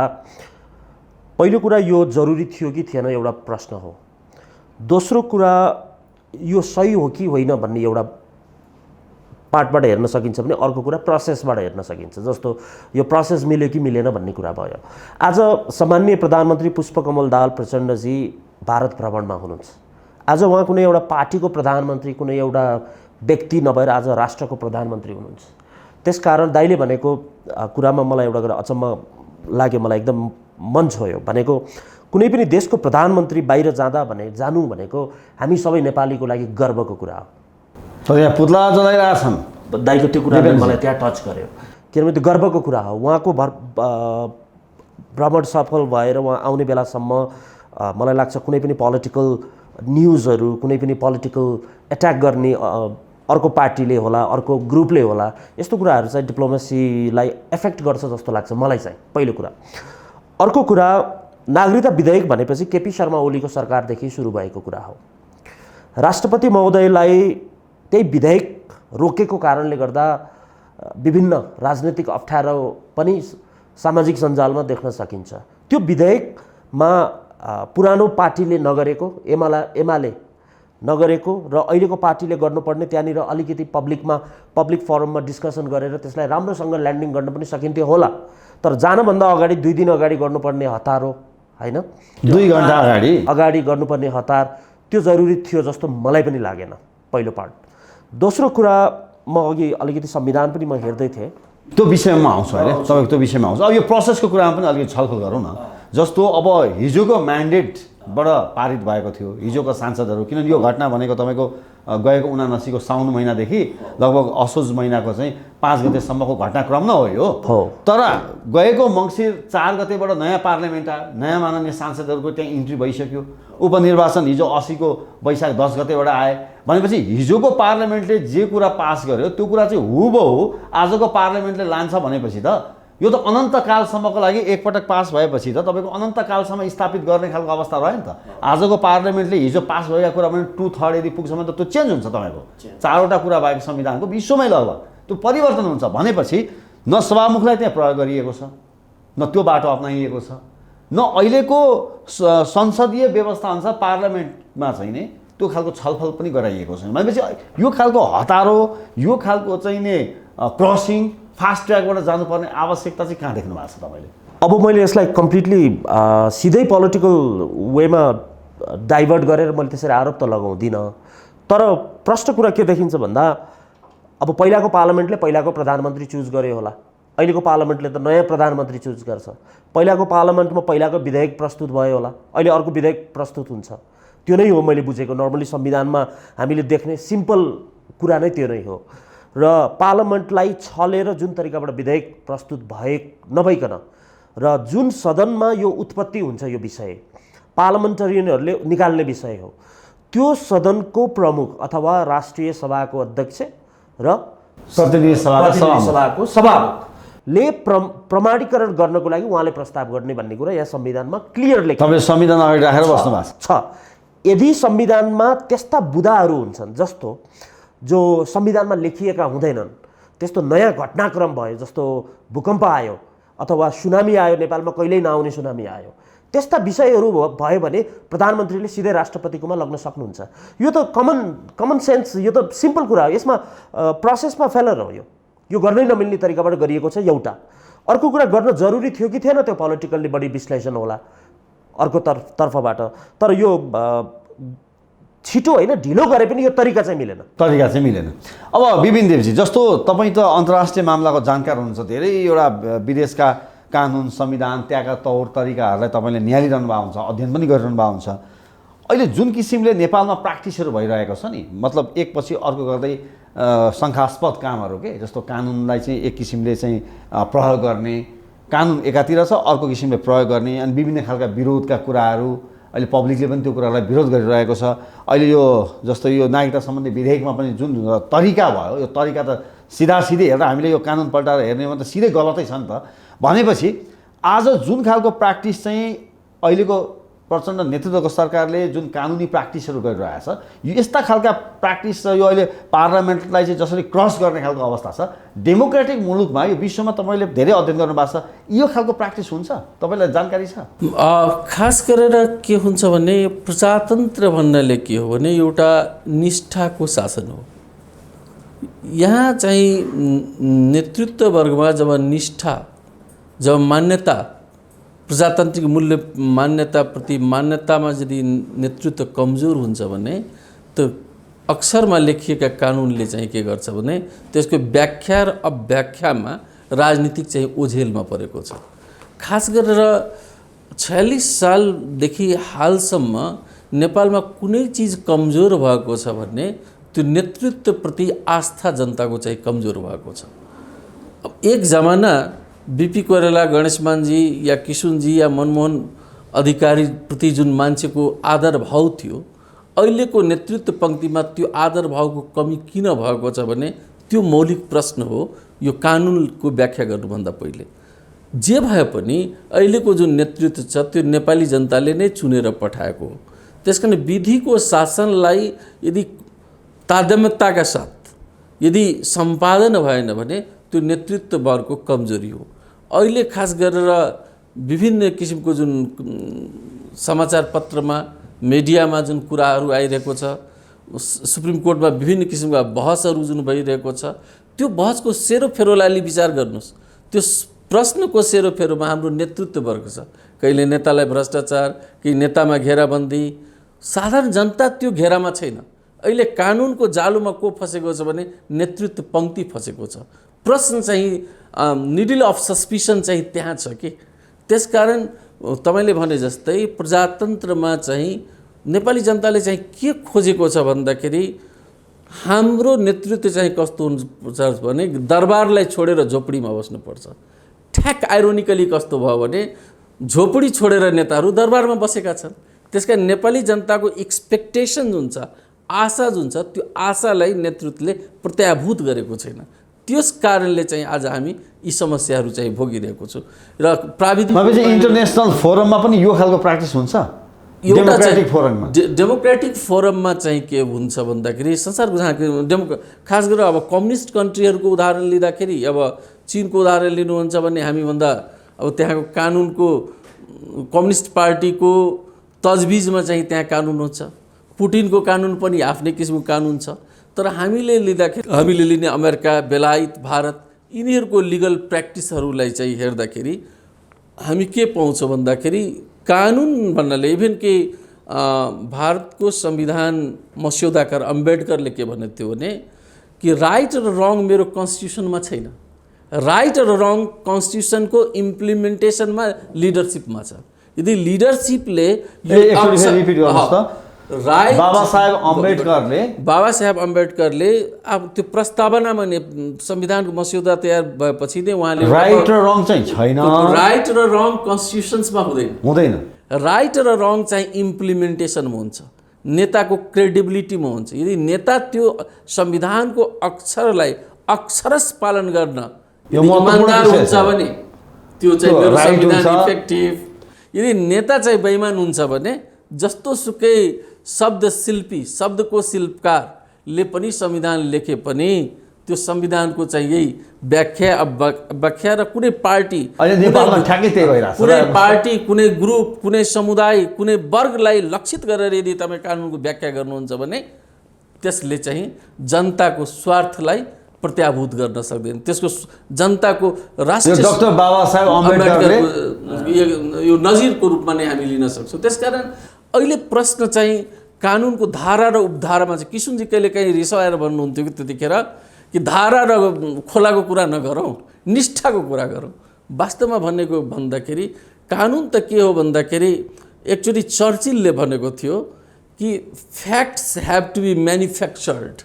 पहिलो कुरा यो जरुरी थियो कि थिएन एउटा प्रश्न हो। दोस्रो कुरा यो सही हो कि होइन भन्ने एउटा पार्टबाट हेर्न सकिन्छ भने अर्को कुरा प्रोसेसबाट हेर्न सकिन्छ। जस्तो यो प्रोसेस मिल्यो कि मिलेन भन्ने कुरा भयो। आज सामान्य प्रधानमन्त्री पुष्पकमल दाहाल प्रचण्डजी भारत भ्रमणमा हुनुहुन्छ। आज उहाँ कुनै एउटा पार्टीको प्रधानमन्त्री, कुनै एउटा व्यक्ति नभएर आज राष्ट्रको प्रधानमन्त्री हुनुहुन्छ। त्यसकारण दाइले भनेको कुरामा मलाई एउटा कुरा अचम्म लाग्यो, मलाई एकदम मन छोयो। भनेको कुनै पनि देशको प्रधानमन्त्री बाहिर जानु भनेको हामी सबै नेपालीको लागि गर्वको कुरा हो। तर यहाँ पुतला जलाइरहेछन् दाइको त्यो कुराले मलाई त्यहाँ टच गर्यो, किनभने त्यो गर्वको कुरा हो। उहाँको भ्रमण सफल भएर उहाँ आउने बेलासम्म मलाई लाग्छ कुनै पनि पोलिटिकल न्युजहरू, कुनै पनि पोलिटिकल एट्याक गर्ने अर्को पार्टीले होला, अर्को ग्रुपले होला, यस्तो कुराहरू चाहिँ डिप्लोमेसीलाई एफेक्ट गर्छ जस्तो लाग्छ मलाई चाहिँ, पहिलो कुरा। अर्को कुरा, नागरिकता विधेयक भनेपछि केपी शर्मा ओलीको सरकारदेखि सुरु भएको कुरा हो। राष्ट्रपति महोदयलाई त्यही विधेयक रोकेको कारणले गर्दा विभिन्न राजनीतिक अप्ठ्यारो पनि सामाजिक सञ्जालमा देख्न सकिन्छ। त्यो विधेयकमा पुरानो पार्टीले नगरेको एमाले नगरेको र अहिलेको पार्टीले गर्नुपर्ने त्यहाँनिर अलिकति पब्लिक फोरममा डिस्कसन गरेर त्यसलाई राम्रोसँग ल्यान्डिङ गर्न पनि सकिन्थ्यो होला। तर जानभन्दा अगाडि 2 दिन अगाडि गर्नुपर्ने हतार हो होइन, 2 घण्टा अगाडि गर्नुपर्ने हतार त्यो जरुरी थियो जस्तो मलाई पनि लागेन, पहिलो पार्ट। दोस्रो कुरा, म अघि अलिकति संविधान पनि म हेर्दै थिएँ, त्यो विषयमा आउँछु होइन, तपाईँको त्यो विषयमा आउँछ। अब यो प्रोसेसको कुरामा पनि अलिकति छलफल गरौँ न। जस्तो अब हिजोको म्यान्डेटबाट पारित भएको थियो हिजोको सांसदहरू, किनभने यो घटना भनेको तपाईँको गएको 79को साउन महिनादेखि लगभग असोज महिनाको चाहिँ 5 गतेसम्मको घटनाक्रम न हो यो। तर गएको मङ्सिर 4 गतेबाट नयाँ पार्लियामेन्ट आयो, नयाँ माननीय सांसदहरूको त्यहाँ इन्ट्री भइसक्यो। उपनिर्वाचन हिजो 80को वैशाख 10 गतेबाट आए भनेपछि हिजोको पार्लियामेन्टले जे कुरा पास गर्यो त्यो कुरा चाहिँ हुबहु आजको पार्लियामेन्टले लान्छ भनेपछि त यो त अनन्तकालसम्मको लागि एकपटक पास भएपछि त तपाईँको अनन्तकालसम्म स्थापित गर्ने खालको अवस्था रह्यो नि त। आजको पार्लियामेन्टले हिजो पास भएका कुरा पनि 2/3 यदि पुग्छ भने त त्यो चेन्ज हुन्छ। तपाईँको 4वटा कुरा भएको संविधानको विश्वमै लगभग त्यो परिवर्तन हुन्छ भनेपछि न सभामुखलाई त्यहाँ प्रयोग गरिएको छ, न त्यो बाटो अप्नाइएको छ, न अहिलेको संसदीय व्यवस्था अनुसार पार्लियामेन्टमा चाहिँ नि त्यो खालको छलफल पनि गराइएको छैन। भनेपछि यो खालको हतारो, यो खालको चाहिँ नि क्रसिङ, फास्ट ट्र्याकबाट जानुपर्ने आवश्यकता चाहिँ कहाँ देख्नु भएको छ तपाईँले? अब मैले यसलाई कम्प्लिटली सिधै पोलिटिकल वेमा डाइभर्ट गरेर मैले त्यसरी आरोप त लगाउँदिनँ। तर प्रश्न कुरा के देखिन्छ भन्दा अब पहिलाको पार्लियामेन्टले पहिलाको प्रधानमन्त्री चुज गर्यो होला, अहिलेको पार्लियामेन्टले त नयाँ प्रधानमन्त्री चुज गर्छ। पहिलाको पार्लियामेन्टमा पहिलाको विधेयक प्रस्तुत भयो होला, अहिले अर्को विधेयक प्रस्तुत हुन्छ। त्यो नै हो मैले बुझेको। नर्मली संविधानमा हामीले देख्ने सिम्पल कुरा नै त्यो नै हो। र पार्लियामेन्टलाई छलेर जुन तरिकाबाट विधेयक प्रस्तुत नभइकन र जुन सदनमा यो उत्पत्ति हुन्छ, यो विषय पार्लियामेन्टरियनहरूले निकाल्ने विषय हो, त्यो सदनको प्रमुख अथवा राष्ट्रिय सभाको अध्यक्ष र प्रतिनिधि सभाको सभामुखले प्रमाणीकरण गर्नको लागि उहाँले प्रस्ताव गर्ने भन्ने कुरा यहाँ संविधानमा क्लियर लेखिएको छ। तपाईले संविधान अगाडि राखेर बस्नु भएको छ। यदि संविधानमा त्यस्ता बुदाहरू हुन्छन् जस्तो जो संविधानमा लेखिएका हुँदैनन्, त्यस्तो नयाँ घटनाक्रम भयो जस्तो भूकम्प आयो अथवा सुनामी आयो, नेपालमा कहिल्यै नआउने सुनामी आयो, त्यस्ता विषयहरू भयो भने प्रधानमन्त्रीले सिधै राष्ट्रपतिकोमा लग्न सक्नुहुन्छ। यो त कमन सेन्स, यो त सिम्पल कुरा हो। यसमा प्रोसेसमा फेलर हो। यो गर्नै नमिल्ने तरिकाबाट गरिएको छ एउटा। अर्को कुरा, गर्न जरुरी थियो कि थिएन त्यो पोलिटिकल्ली बढी विश्लेषण होला अर्को तर्फबाट। तर यो छिटो होइन, ढिलो गरे पनि यो तरिका चाहिँ मिलेन। अब विपिन देवजी, जस्तो तपाईँ त अन्तर्राष्ट्रिय मामलाको जानकार हुनुहुन्छ, धेरैवटा विदेशका कानुन, संविधान, त्यहाँका तौर तरिकाहरूलाई तपाईँले निहालिरहनु भएको हुन्छ, अध्ययन पनि गरिरहनु भएको हुन्छ। अहिले जुन किसिमले नेपालमा प्र्याक्टिसहरू भइरहेको छ नि, मतलब एकपछि अर्को गर्दै शङ्कास्पद कामहरू के, जस्तो कानुनलाई चाहिँ एक किसिमले चाहिँ प्रयोग गर्ने, कानुन एकातिर छ, अर्को किसिमले प्रयोग गर्ने, अनि विभिन्न खालका विरोधका कुराहरू अहिले पब्लिकले पनि त्यो कुरालाई विरोध गरिरहेको छ। अहिले यो जस्तो यो नागरिकता सम्बन्धी विधेयकमा पनि जुन तरिका भयो, यो तरिका त सिधै हेर्दा हामीले यो कानुन पल्टाएर हेर्नेमा त सिधै गलतै छ नि त। भनेपछि आज जुन खालको प्र्याक्टिस चाहिँ अहिलेको प्रचण्ड नेतृत्वको सरकारले जुन कानुनी प्र्याक्टिसहरू गरिरहेछ, यो यस्ता खालका प्र्याक्टिस छ, यो अहिले पार्लियामेन्टलाई चाहिँ जसरी क्रस गर्ने खालको अवस्था छ, डेमोक्रेटिक मुलुकमा यो विश्वमा तपाईँले धेरै अध्ययन गर्नुभएको छ, यो खालको प्र्याक्टिस हुन्छ? तपाईँलाई जानकारी छ? खास गरेर के हुन्छ भने प्रजातन्त्र भन्नाले के हो भने एउटा निष्ठाको शासन हो। यहाँ चाहिँ नेतृत्व वर्गमा जब निष्ठा, जब मान्यता, प्रजातान्त्रिक मूल्य मान्यताप्रति मान्यतामा यदि नेतृत्व कमजोर हुन्छ भने त अक्षरमा लेखिएका कानुनले चाहिँ के गर्छ भने त्यसको व्याख्या र अव्याख्यामा राजनीतिक चाहिँ ओझेलमा परेको छ। खास गरेर 46 सालदेखि हालसम्म नेपालमा कुनै चिज कमजोर भएको छ भने त्यो नेतृत्वप्रति आस्था जनताको चाहिँ कमजोर भएको छ। अब एक जमाना बीपी कोइराला, गणेशमानजी या किशुनजी या मनमोहन अधिकारी प्रति जुन मान्छेको आदर भाव थियो, अहिलेको नेतृत्व पङ्क्तिमा त्यो आदर भावको कमी किन भएको छ भने त्यो मौलिक प्रश्न हो। यो कानुनको व्याख्या गर्नुभन्दा पहिले जे भए पनि अहिलेको जुन नेतृत्व छ त्यो नेपाली जनताले नै चुनेर पठाएको हो। त्यसकारण विधिको शासनलाई यदि तादम्यताका साथ यदि सम्पादन भएन भने त्यो नेतृत्व वर्गको कमजोरी हो। अहिले खास गरेर विभिन्न किसिमको जुन समाचार पत्रमा मिडियामा जुन कुराहरू आइरहेको छ, सुप्रिम कोर्टमा विभिन्न किसिमका बहसहरू जुन भइरहेको छ, त्यो बहसको सेरोफेरोलाई विचार गर्नुहोस्। त्यो प्रश्नको सेरोफेरोमा हाम्रो नेतृत्ववर्ग छ। कहिले नेतालाई भ्रष्टाचार, कि नेतामा घेराबन्दी। साधारण जनता त्यो घेरामा छैन। अहिले कानुनको जालुमा को फसेको छ भने नेतृत्व पङ्क्ति फसेको छ। प्रश्न चाहिँ निडल अफ सस्पिसन चाहिँ त्यहाँ छ कि। त्यसकारण तपाईँले भने जस्तै प्रजातन्त्रमा चाहिँ नेपाली जनताले चाहिँ के खोजेको छ भन्दाखेरि हाम्रो नेतृत्व चाहिँ कस्तो हुन्छ भने दरबारलाई छोडेर झोपडीमा बस्नुपर्छ। ठ्याक आइरोनिकली कस्तो भयो भने झोपडी छोडेर नेताहरू दरबारमा बसेका छन्। त्यसका नेपाली जनताको एक्सपेक्टेसन जुन छ, आशा जुन छ, त्यो आशालाई नेतृत्वले प्रत्याभूत गरेको छैन। त्यस कारणले चाहिँ आज हामी यी समस्याहरू चाहिँ भोगिरहेको छौँ। र प्राविधिक इन्टरनेसनल फोरममा पनि यो खालको प्र्याक्टिस हुन्छ। डेमोक्रेटिक फोरममा डेमोक्रेटिक फोरममा चाहिँ के हुन्छ भन्दाखेरि संसारको जहाँ खास गरेर अब कम्युनिस्ट कन्ट्रीहरूको उदाहरण लिँदाखेरि, अब चीनको उदाहरण लिनुहुन्छ भने हामीभन्दा अब त्यहाँको कानुनको कम्युनिस्ट पार्टीको तजविजमा चाहिँ त्यहाँ कानुन हुन्छ। पुटिनको कानुन पनि आफ्नै किसिमको कानुन छ। तर हामीले लिने अमेरिका, बेलायत, भारत यिनीहरूको लिगल प्र्याक्टिसहरूलाई चाहिँ हेर्दाखेरि हामी के पाउँछौँ भन्दाखेरि कानुन भन्नाले इभन कि भारतको संविधान मस्यौदाकार अम्बेडकरले के भनेको थियो भने कि राइट र रङ मेरो कन्स्टिट्युसनमा छैन। राइट र रङ कन्स्टिट्युसनको इम्प्लिमेन्टेसनमा लिडरसिपमा छ। यदि लिडरसिपले राइट बाबा साहेब अम्बेडकरले अब त्यो प्रस्तावनामा संविधानको मस्यौदा तयार भएपछि नै उहाँले राइट र रङ चाहिँ छैन। राइट र रङ कन्स्टिट्युसन्समा हुँदैन। राइट र रङ चाहिँ इम्प्लिमेन्टेसनमा हुन्छ, नेताको क्रेडिबिलिटीमा हुन्छ। यदि नेता त्यो संविधानको अक्षरलाई अक्षरश पालन गर्न इमानदार हुन्छ भने त्यो चाहिँ मेरो संविधान इफेक्टिभ। यदि नेता चाहिँ बेइमान हुन्छ भने जस्तो सुकै शब्द शिल्पी, शब्दको शिल्पकारले पनि संविधान लेखे पनि त्यो संविधानको चाहिँ यही व्याख्या र कुनै पार्टी, कुनै पार्टी, कुनै ग्रुप, कुनै समुदाय, कुनै वर्गलाई लक्षित गरेर यदि तपाईँ कानुनको व्याख्या गर्नुहुन्छ भने त्यसले चाहिँ जनताको स्वार्थलाई प्रत्याभूत गर्न सक्दैन। त्यसको जनताको राष्ट्रिय डाक्टर बाबा साहेब अम्बेडकरले यो नजिरको रूपमा नै हामी लिन सक्छौँ। त्यसकारण अहिले प्रश्न चाहिँ कानुनको धारा र उपधारामा चाहिँ किशुनजी कहिलेकाहीँ रिसाएर भन्नुहुन्थ्यो कि त्यतिखेर कि धारा र खोलाको कुरा नगरौँ, निष्ठाको कुरा गरौँ। वास्तवमा भनेको भन्दाखेरि कानुन त के हो भन्दाखेरि एक्चुअली चर्चिलले भनेको थियो कि facts have to be manufactured,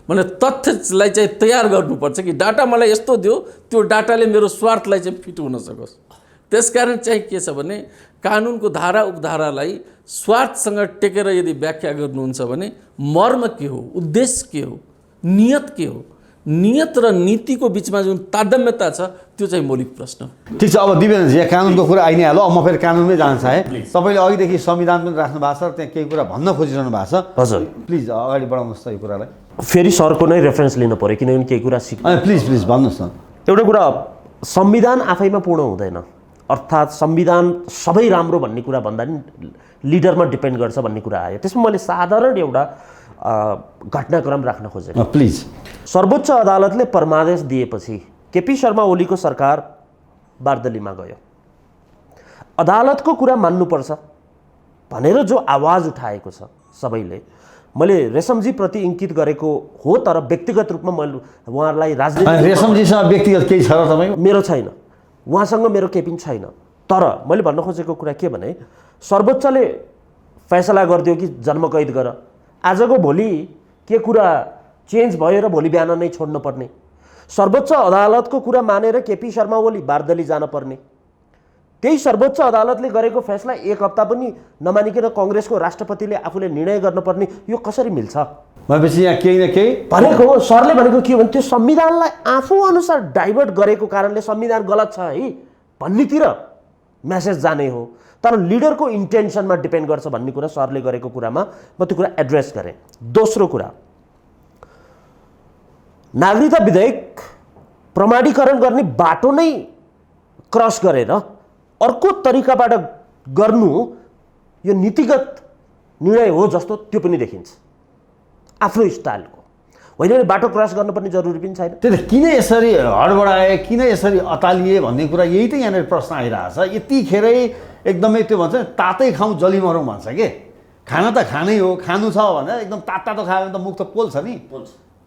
भने तथ्यलाई चाहिँ तयार गर्नुपर्छ कि डाटा मलाई यस्तो दियो, त्यो डाटाले मेरो स्वार्थलाई चाहिँ फिट हुन सकोस्। त्यसकारण चाहिँ के छ भने कानुनको धारा उपधारालाई स्वार्थसँग टेकेर यदि व्याख्या गर्नुहुन्छ भने मर्म के हो, उद्देश्य के हो, नियत के हो, नियत र नीतिको बिचमा जुन तारतम्यता छ त्यो चाहिँ मौलिक प्रश्न। ठिक छ। अब दिव्यजी कानुनको कुरा आइ नै हाल्यो। अब म फेरि कानुनमै जान चाहेँ। तपाईँले अघिदेखि संविधान पनि राख्नु भएको छ, त्यहाँ केही कुरा भन्न खोजिरहनु भएको छ। हजुर, प्लिज अगाडि बढाउनुहोस् त यो कुरालाई। फेरि सरको नै रेफरेन्स लिनु पऱ्यो किनभने केही कुरा प्लिज भन्नुहोस् न। एउटा कुरा, संविधान आफैमा पूर्ण हुँदैन। अर्थात् संविधान सबै राम्रो भन्ने कुरा भन्दा नि लिडरमा डिपेन्ड गर्छ भन्ने कुरा आयो। त्यसमा मैले साधारण एउटा घटनाक्रम राख्न खोजेँ। प्लिज। सर्वोच्च अदालतले परमादेश दिएपछि केपी शर्मा ओलीको सरकार बार्दलीमा गयो। अदालतको कुरा मान्नुपर्छ भनेर जो आवाज उठाएको छ सबैले, मैले रेशमजीप्रति इङ्कित गरेको हो, तर व्यक्तिगत रूपमा मैले उहाँहरूलाई राजनीति रेशमजीसँग व्यक्तिगत केही छ र तपाईँको? मेरो छैन, उहाँसँग मेरो केही पनि छैन। तर मैले भन्न खोजेको कुरा के भने सर्वोच्चले फैसला गरिदियो कि जन्मकैद गर, आजको भोलि के कुरा चेन्ज भयो र भोलि बिहान नै छोड्नु पर्ने? सर्वोच्च अदालतको कुरा मानेर केपी शर्मा ओली बार्दली जान पर्ने? त्यही सर्वोच्च अदालतले गरेको फैसला एक हप्ता पनि नमानिकन कांग्रेसको राष्ट्रपतिले आफूले निर्णय गर्नुपर्ने, यो कसरी मिल्छ? भनेपछि यहाँ केही न केही भनेको सरले भनेको के भने त्यो संविधानलाई आफू अनुसार डाइभर्ट गरेको कारणले संविधान गलत छ है भन्नेतिर मेसेज जाने हो, तर लिडरको इन्टेन्सनमा डिपेन्ड गर्छ भन्ने कुरा सरले गरेको कुरामा म त्यो कुरा एड्रेस गरेँ। दोस्रो कुरा, नागरिकता विधेयक प्रमाणीकरण गर्ने बाटो नै क्रस गरेर अर्को तरिकाबाट गर्नु यो नीतिगत निर्णय हो जस्तो त्यो पनि देखिन्छ आफ्नो स्टाइलको। होइन भने बाटो क्रस गर्नुपर्ने जरुरी पनि छैन। त्यही त किन यसरी हडबडाए, किन यसरी अतालिए भन्ने कुरा यही त यहाँनिर प्रश्न आइरहेछ। यतिखेरै एकदमै त्यो भन्छ तातै खाउँ जली मरौँ भन्छ के, खाना त खानै हो, खानु छ भने एकदम तातो खायो भने त मुख त पोल्छ नि,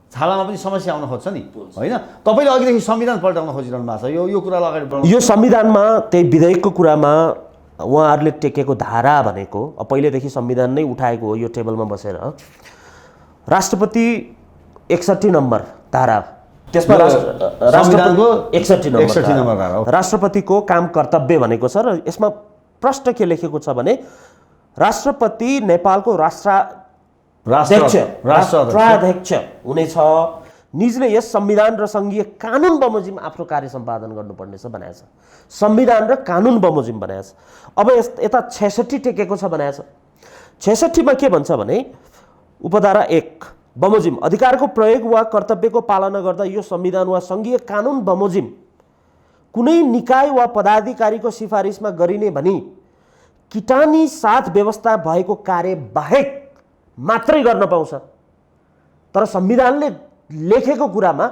छालामा पनि समस्या आउन खोज्छ नि, होइन? तपाईँले अघिदेखि संविधान पल्टाउन खोजिरहनु भएको छ, यो कुरालाई अगाडि बढाउनु। यो संविधानमा त्यही विधेयकको कुरामा उहाँहरूले टेकेको धारा भनेको पहिलेदेखि संविधान नै उठाएको हो। यो टेबलमा बसेर राष्ट्रपति 61 नम्बर धारा, त्यसमा संविधानको 61 नम्बर धारा हो। राष्ट्रपतिको काम कर्तव्य भनेको छ र यसमा प्रश्न के लेखेको छ भने राष्ट्रपति नेपालको राष्ट्राध्यक्ष हुनेछ, निजले यस संविधान र सङ्घीय कानुन बमोजिम आफ्नो कार्य सम्पादन गर्नुपर्नेछ भनेको छ। संविधान र कानुन बमोजिम भनेको छ। अब यता 66 टेकेको छ भनेको छ। 66 मा के भन्छ भने उपधारा 1 बमोजिम अधिकारको प्रयोग वा कर्तव्यको पालना गर्दा यो संविधान वा सङ्घीय कानुन बमोजिम कुनै निकाय वा पदाधिकारीको सिफारिसमा गरिने भनी किटानी साथ व्यवस्था भएको कार्य बाहेक मात्रै गर्न पाउँछ। तर संविधानले लेखेको कुरामा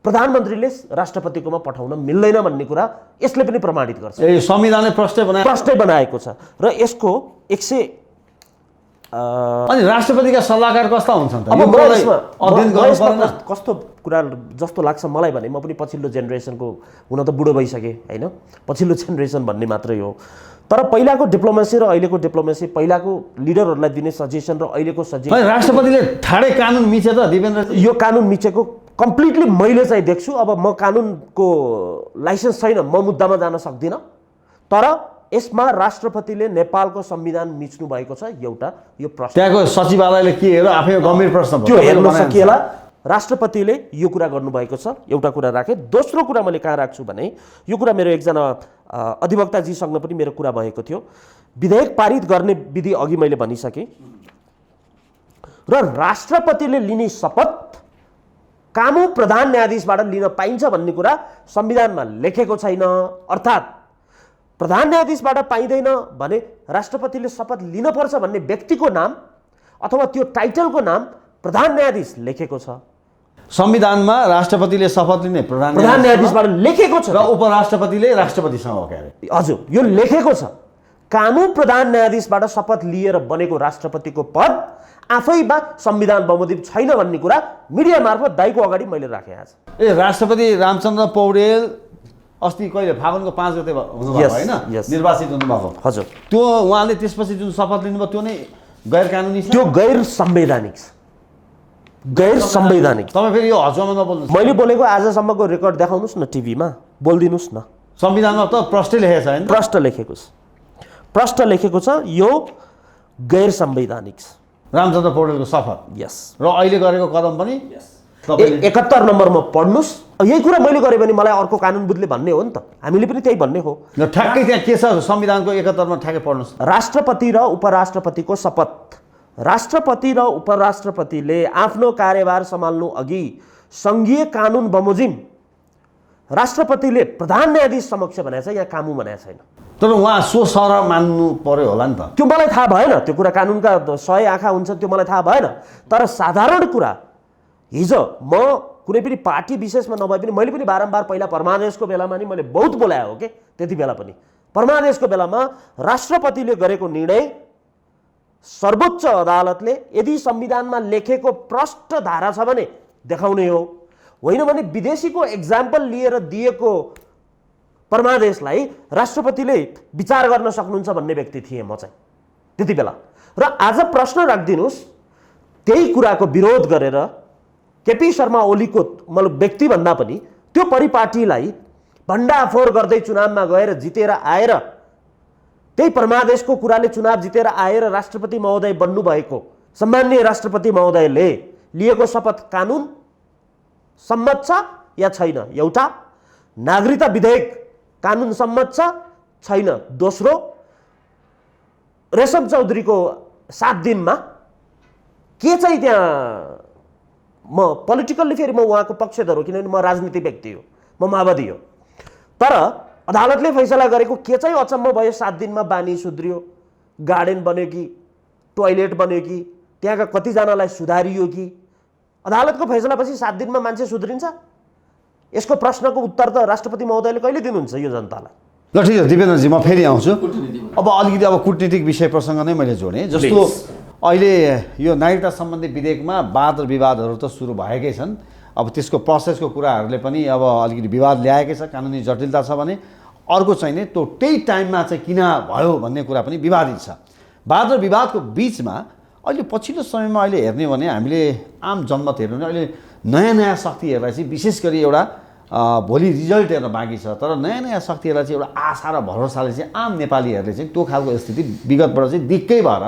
प्रधानमन्त्रीले राष्ट्रपतिकोमा पठाउन मिल्दैन भन्ने कुरा यसले पनि प्रमाणित गर्छ। संविधानले प्रष्टै बनाएको छ र यसको 100 अनि राष्ट्रपतिका सल्लाहकार कस्ता हुन्छन् त? कस्तो कुरा जस्तो लाग्छ मलाई भने म पनि पछिल्लो जेनेरेसनको हुन त बुढो भइसकेँ, होइन? पछिल्लो जेनेरेसन भन्ने मात्रै हो। तर पहिलाको डिप्लोमेसी र अहिलेको डिप्लोमेसी, पहिलाको लिडरहरूलाई दिने सजेसन र अहिलेको सजेसन, राष्ट्रपतिले ठाडै कानुन मिचे त दिपेन्द्र? यो कानुन मिचेको कम्प्लिटली मैले चाहिँ देख्छु। अब म कानुनको लाइसेन्स छैन, म मुद्दामा जान सक्दिनँ, तर यसमा राष्ट्रपतिले नेपालको संविधान मिच्नु भएको छ एउटा यो प्रश्न। त्यहाँको सचिवालयले के हेर आफै गम्भीर प्रश्न त्यो हेर्न सकिएला। राष्ट्रपतिले यो कुरा गर्नुभएको छ, एउटा कुरा राखेँ। दोस्रो कुरा मैले कहाँ राख्छु भने यो कुरा मेरो एकजना अधिवक्ताजीसँग पनि मेरो कुरा भएको थियो। विधेयक पारित गर्ने विधि अघि मैले भनिसकेँ र राष्ट्रपतिले लिने शपथ कामु प्रधान न्यायाधीशबाट लिन पाइन्छ भन्ने कुरा संविधानमा लेखेको छैन। अर्थात् प्रधान न्यायाधीशबाट पाइँदैन भने राष्ट्रपतिले शपथ लिनुपर्छ भन्ने व्यक्तिको नाम अथवा त्यो टाइटलको नाम प्रधान न्यायाधीश लेखेको छ। संविधानमा राष्ट्रपतिले शपथ लिने प्रधान न्यायाधीशबाट लेखेको छ र उपराष्ट्रपतिले राष्ट्रपतिसँग हो क्यारे। हजुर, यो लेखेको छ। कानुन प्रधान न्यायाधीशबाट शपथ लिएर बनेको राष्ट्रपतिको पद आफैमा संविधान बमोजिम छैन भन्ने कुरा मिडिया मार्फत दाइको अगाडि मैले राखेँ आज। राष्ट्रपति रामचन्द्र पौडेल अस्ति कहिले फागुनको 5 गते हुनुभयो होइन, निर्वाचित हुनुभएको। हजुर, त्यो उहाँले त्यसपछि जुन शपथ लिनुभयो त्यो नै गैर कानुनी छ, त्यो गैर संवैधानिक छ। गैर संवैधानिक। तपाईँ फेरि यो हजुरमा नबोल्नु। मैले बोलेको आजसम्मको रेकर्ड देखाउनुहोस् न, टिभीमा बोलिदिनुहोस् न। संविधानमा त प्रष्टै लेखेको छ होइन? प्रष्ट लेखेको छ यो गैर संवैधानिक छ। रामचन्द्र पौडेलको शपथ, यस, र अहिले गरेको कदम पनि 71 नम्बरमा पढ्नुहोस्। यही कुरा मैले गरेँ भने मलाई अर्को कानुनविदले भन्ने हो नि त, हामीले पनि त्यही भन्ने हो। ठ्याक्कै त्यहाँ के छ संविधानको 71 मा ठ्याक्कै पढ्नुहोस्। राष्ट्रपति र उपराष्ट्रपतिको शपथ। राष्ट्रपति र उपराष्ट्रपतिले आफ्नो कार्यभार सम्हाल्नु अघि सङ्घीय कानुन बमोजिम राष्ट्रपतिले प्रधान न्यायाधीश समक्ष भनेको छ, यहाँ कामु भनेको छैन। तर उहाँ सो सर मान्नु पर्यो होला नि त। त्यो मलाई थाहा भएन, त्यो कुरा कानुनका 100 आँखा हुन्छ, त्यो मलाई थाहा भएन। तर साधारण कुरा, हिजो म कुनै पनि पार्टी विशेषमा नभए पनि मैले पनि बारम्बार पहिला परमादेशको बेलामा नि मैले बहुत बोलाए हो कि, त्यति बेला पनि परमादेशको बेलामा राष्ट्रपतिले गरेको निर्णय सर्वोच्च अदालतले यदि संविधानमा लेखेको प्रष्ट धारा छ भने देखाउने हो, होइन भने विदेशीको एक्जाम्पल लिएर दिएको परमादेशलाई राष्ट्रपतिले विचार गर्न सक्नुहुन्छ भन्ने व्यक्ति थिएँ म चाहिँ त्यति बेला। र आज प्रश्न राखिदिनुहोस्, त्यही कुराको विरोध गरेर केपी शर्मा ओलीको मतलब व्यक्तिभन्दा पनि त्यो परिपाटीलाई भण्डाफोर गर्दै चुनावमा गएर जितेर आएर त्यही परमादेशको कुराले चुनाव जितेर आएर राष्ट्रपति महोदय बन्नुभएको सम्माननीय राष्ट्रपति महोदयले लिएको शपथ कानुन सम्मत छ या छैन? एउटा, नागरिकता विधेयक कानुन सम्मत छ छैन? दोस्रो, रेशम चौधरीको 7 दिनमा के चाहिँ त्यहाँ, म पोलिटिकल्ली फेरि म उहाँको पक्षधर हो किनभने म राजनीतिक व्यक्ति हो, म माओवादी हो, तर अदालतले फैसला गरेको के चाहिँ अचम्म भयो? 7 दिनमा बानी सुध्रियो, गार्डन बन्यो कि टोयलेट बन्यो कि त्यहाँका कतिजनालाई सुधारियो कि अदालतको फैसलापछि 7 दिनमा मान्छे सुध्रिन्छ? यसको प्रश्नको उत्तर त राष्ट्रपति महोदयले कहिले दिनुहुन्छ यो जनतालाई? ल ठिक छ दिपेन्द्रजी, म फेरि आउँछु। अब अलिकति अब कूटनीतिक विषय प्रसङ्ग नै मैले जोडेँ। जस्तो अहिले यो नागरिकता सम्बन्धी विधेयकमा वाद र विवादहरू त सुरु भएकै छन्। अब त्यसको प्रोसेसको कुराहरूले पनि अब अलिकति विवाद ल्याएकै छ, कानुनी जटिलता छ भने। अर्को चाहिँ नि त्यो त्यही टाइममा चाहिँ किन भयो भन्ने कुरा पनि विवादित छ। वाद र विवादको बिचमा अहिले पछिल्लो समयमा अहिले हेर्ने हो भने हामीले आम जनमत हेर्नु भने अहिले नयाँ नयाँ शक्तिहरूलाई चाहिँ विशेष गरी एउटा भोलि रिजल्ट हेर्न बाँकी छ, तर नयाँ नयाँ शक्तिहरूलाई चाहिँ एउटा आशा र भरोसाले चाहिँ आम नेपालीहरूले चाहिँ त्यो खालको स्थिति विगतबाट चाहिँ दिक्कै भएर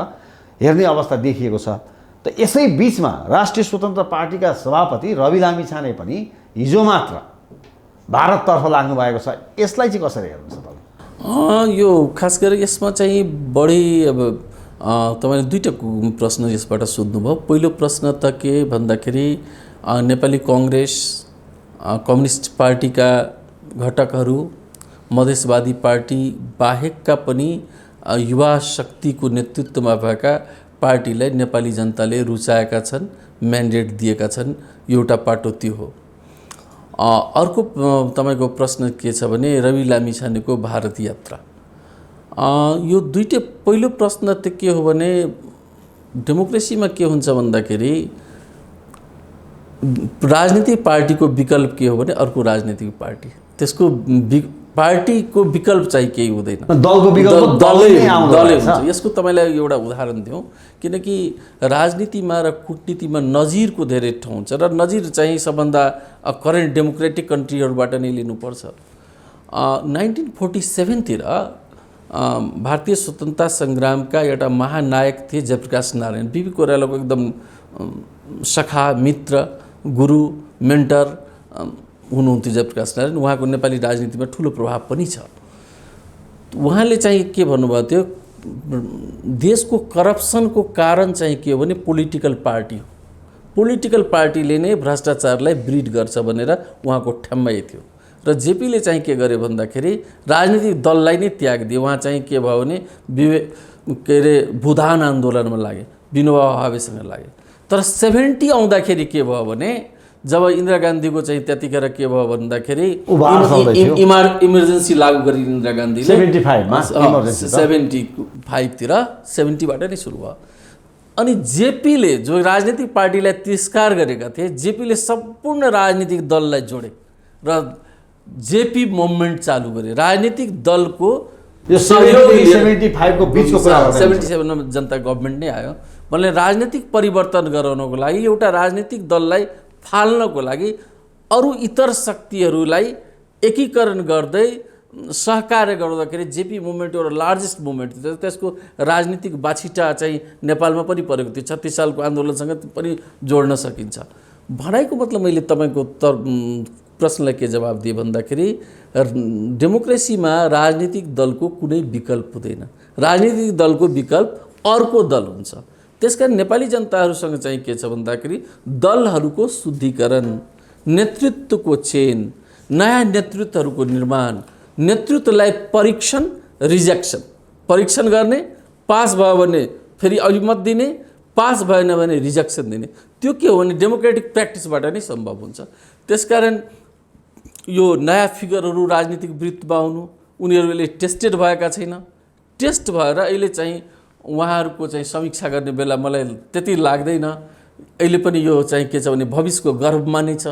हेर्ने अवस्था देखिएको छ। त यसै बिचमा राष्ट्रिय स्वतन्त्र पार्टीका सभापति रवि लामिछाने पनि हिजो मात्र भारततर्फ लाग्नु भएको छ। यसलाई चाहिँ कसरी हेर्नुहुन्छ तपाईँ? यो खास गरेर यसमा चाहिँ बढी अब तपाईँले दुईवटा प्रश्न यसबाट सोध्नुभयो। पहिलो प्रश्न त के भन्दाखेरि नेपाली कङ्ग्रेस, कम्युनिस्ट पार्टीका घटकहरू, मधेसवादी पार्टी बाहेकका पनि युवा शक्तिको नेतृत्वमा भएका पार्टीलाई नेपाली जनताले रुचाएका छन्, म्यान्डेट दिएका छन्। एउटा पाटो त्यो हो। अर्को तपाईँको प्रश्न के छ भने रवि लामिछानेको भारत यात्रा। यो दुईटै पहिलो प्रश्न त के हो भने डेमोक्रेसीमा के हुन्छ भन्दाखेरि राजनीतिक पार्टीको विकल्प के हो भने अर्को राजनीतिक पार्टी, त्यसको पार्टीको विकल्प चाहिँ केही हुँदैन, दलको विकल्प दलै हुन्छ। यसको तपाईँलाई एउटा उदाहरण दिउँ, किनकि राजनीतिमा र कूटनीतिमा नजिरको धेरै ठाउँ हुन्छ र नजिर चाहिँ सबभन्दा करेन्ट डेमोक्रेटिक कन्ट्रीहरूबाट नै लिनुपर्छ। 1947 तिर भारतीय स्वतन्त्रता सङ्ग्रामका एउटा महानायक थिए जयप्रकाश नारायण। बिपी कोइरालाको एकदम सखा, मित्र, गुरु, मेन्टर हुनुहुन्थ्यो जयप्रकाश नारायण। उहाँको नेपाली राजनीतिमा ठुलो प्रभाव पनि छ। उहाँले चाहिँ के भन्नुभएको थियो, देशको करप्सनको कारण चाहिँ के हो भने पोलिटिकल पार्टी हो, पोलिटिकल पार्टीले नै भ्रष्टाचारलाई ब्रिड गर्छ भनेर उहाँको ठम्माइ थियो। र जेपीले चाहिँ के गर्यो भन्दाखेरि राजनीतिक दललाई नै त्याग दियो। उहाँ चाहिँ के भयो भने भूदान आन्दोलनमा लागे, विनोबा भावेसँग लागे। तर 70 आउँदाखेरि के भयो भने जब इन्दिरा गान्धीको चाहिँ त्यतिखेर के भयो भन्दाखेरि इमर्जेन्सी लागू गरी इन्दिरा गान्धीले 75 तिर 70बाट नै सुरु भयो। अनि जेपीले जो राजनीतिक पार्टीलाई तिरस्कार गरेका थिए, जेपीले सम्पूर्ण राजनीतिक दललाई जोडे र जेपी मुभमेन्ट चालू गरे। राजनीतिक दलको यो 75 को बिचको कुरा हो। 77 मा जनता गभर्मेन्ट नै आयो। भने राजनीतिक परिवर्तन गराउनको लागि, एउटा राजनीतिक दललाई फाल्नको लागि अरू इतर शक्तिहरूलाई एकीकरण गर्दै सहकार्य गर्दाखेरि जेपी मुभमेन्ट एउटा लार्जेस्ट मुभमेन्ट थियो। त्यसको राजनीतिक बाछिटा चाहिँ नेपालमा पनि परेको थियो। 36 सालको आन्दोलनसँग पनि जोड्न सकिन्छ। भनाइको मतलब मैले तपाईँको प्रश्नलाई के जवाब दिएँ भन्दाखेरि डेमोक्रेसीमा राजनीतिक दलको कुनै विकल्प हुँदैन। राजनीतिक दलको विकल्प अर्को दल हुन्छ। त्यसकारण नेपाली जनताहरूसँग चाहिँ के छ भन्दाखेरि दलहरूको शुद्धिकरण, नेतृत्वको चेन, नयाँ नेतृत्वहरूको निर्माण, नेतृत्वलाई परीक्षण, रिजेक्सन, परीक्षण गर्ने, पास भयो भने फेरि अभिमत दिने, पास भएन भने रिजेक्सन दिने। त्यो के हो भने डेमोक्रेटिक प्र्याक्टिसबाट नै सम्भव हुन्छ। त्यसकारण यो नयाँ फिगरहरू राजनीतिक वृत्तमा आउनु, उनीहरूले टेस्टेड भएका छैन। टेस्ट भएर अहिले चाहिँ उहाँहरूको चाहिँ समीक्षा गर्ने बेला मलाई त्यति लाग्दैन। अहिले पनि यो चाहिँ के छ भने भविष्यको गर्वमा नै छ।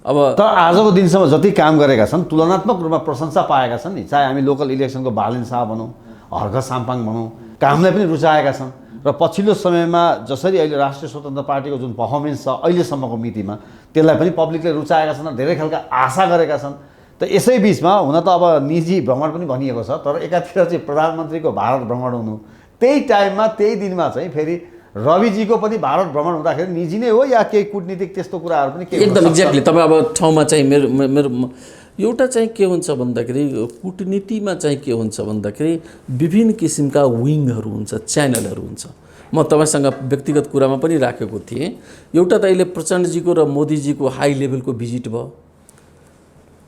अब त आजको दिनसम्म जति काम गरेका छन् तुलनात्मक रूपमा प्रशंसा पाएका छन् नि। चाहे हामी लोकल इलेक्सनको बालेन शाह भनौँ, हर्क साम्पाङ भनौँ, कामलाई पनि रुचाएका छन्। र पछिल्लो समयमा जसरी अहिले राष्ट्रिय स्वतन्त्र पार्टीको जुन पर्फर्मेन्स छ अहिलेसम्मको मितिमा, त्यसलाई पनि पब्लिकले रुचाएका छन्, धेरै खालका आशा गरेका छन्। त यसै बिचमा हुन त अब निजी भ्रमण पनि भनिएको छ, तर एकातिर चाहिँ प्रधानमन्त्रीको भारत भ्रमण हुनु, त्यही टाइममा त्यही दिनमा चाहिँ फेरि रविजीको पनि भारत भ्रमण हुँदाखेरि निजी नै हो या केही कूटनीतिक त्यस्तो कुराहरू पनि के एकदम एक्ज्याक्टली तपाईँ अब ठाउँमा चाहिँ मेरो एउटा चाहिँ के हुन्छ भन्दाखेरि कूटनीतिमा चाहिँ के हुन्छ भन्दाखेरि विभिन्न किसिमका विङहरू हुन्छ, च्यानलहरू हुन्छ। म तपाईँसँग व्यक्तिगत कुरामा पनि राखेको थिएँ। एउटा त अहिले प्रचण्डजीको र मोदीजीको हाई लेभलको भिजिट भयो।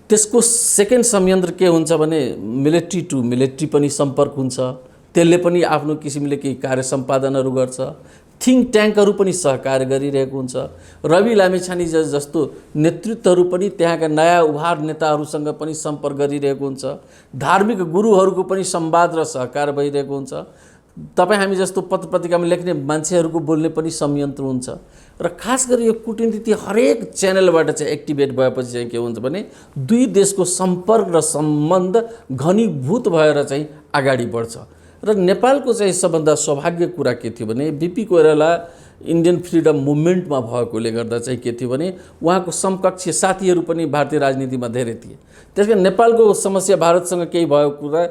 त्यसको सेकेन्ड संयन्त्र के हुन्छ भने मिलिट्री टु मिलिट्री पनि सम्पर्क हुन्छ, त्यसले पनि आफ्नो किसिमले केही कार्य सम्पादनहरू गर्छ। थिङ्क ट्याङ्कहरू पनि सहकार्य गरिरहेको हुन्छ। रवि लामिछाने जस्तो नेतृत्वहरू पनि त्यहाँका नयाँ उभार नेताहरूसँग पनि सम्पर्क गरिरहेको हुन्छ। धार्मिक गुरुहरूको पनि संवाद र सहकार भइरहेको हुन्छ। तपाईँ हामी जस्तो पत्र पत्रिकामा लेख्ने मान्छेहरूको बोल्ने पनि संयन्त्र हुन्छ। र खास गरी यो कूटनीति हरेक च्यानलबाट चाहिँ एक्टिभेट भएपछि चाहिँ के हुन्छ भने दुई देशको सम्पर्क र सम्बन्ध घनीभूत भएर चाहिँ अगाडि बढ्छ। र नेपालको चाहिँ सबभन्दा सौभाग्य कुरा के थियो भने बिपी कोइराला इन्डियन फ्रिडम मुभमेन्टमा भएकोले गर्दा चाहिँ के थियो भने उहाँको समकक्षीय साथीहरू पनि भारतीय राजनीतिमा धेरै थिए। त्यसकारण नेपालको समस्या भारतसँग केही भएको कुरा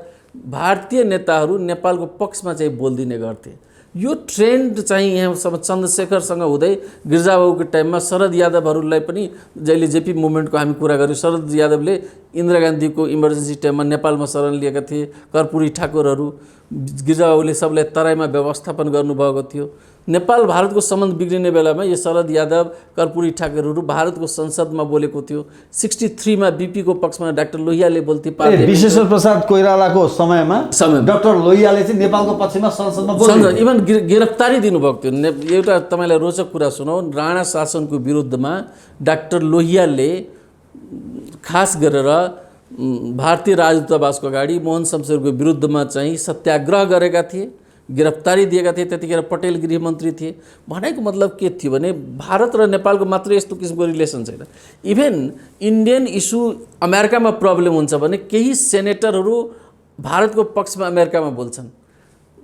भारतीय नेताहरू नेपालको पक्षमा चाहिँ बोलिदिने गर्थे। यो ट्रेन्ड चाहिँ यहाँसम्म चन्द्रशेखरसँग हुँदै गिरिजाबाबुको टाइममा शरद यादवहरूलाई पनि जहिले जेपी मुभमेन्टको हामी कुरा गऱ्यौँ, शरद यादवले इन्दिरा गान्धीको इमर्जेन्सी टाइममा नेपालमा शरण लिएका थिए। कर्पूरी ठाकुरहरू, गिरिजाबाबुले सबलाई तराईमा व्यवस्थापन गर्नुभएको थियो। नेपाल भारतको सम्बन्ध बिग्रिने बेलामा यो शरद यादव, कर्पूरी ठाकुरहरू भारतको संसदमा बोलेको थियो। 63 मा बीपीको पक्षमा डाक्टर लोहियाले बोल्थे। विश्वेश्वर प्रसाद कोइरालाको समयमा डाक्टर लोहियाले चाहिँ नेपालको पक्षमा संसदमा बोल्थे। इभन गिरफ्तारी दिनुभएको थियो। एउटा तपाईँलाई रोचक कुरा सुनाऊ, राणा शासनको विरुद्धमा डाक्टर लोहियाले खास गरेर भारतीय राजदूतावासको अगाडि मोहन शमशेरको विरुद्धमा चाहिँ सत्याग्रह गरेका थिए, गिरफ्तारी दिएका थिए। त्यतिखेर पटेल गृहमन्त्री थिए। भनेको मतलब के थियो भने भारत र नेपालको मात्र यस्तो किसिमको रिलेसन छैन। इभेन इन्डियन इस्यु अमेरिकामा प्रब्लम हुन्छ भने केही सेनेटरहरू भारतको पक्षमा अमेरिकामा बोल्छन्।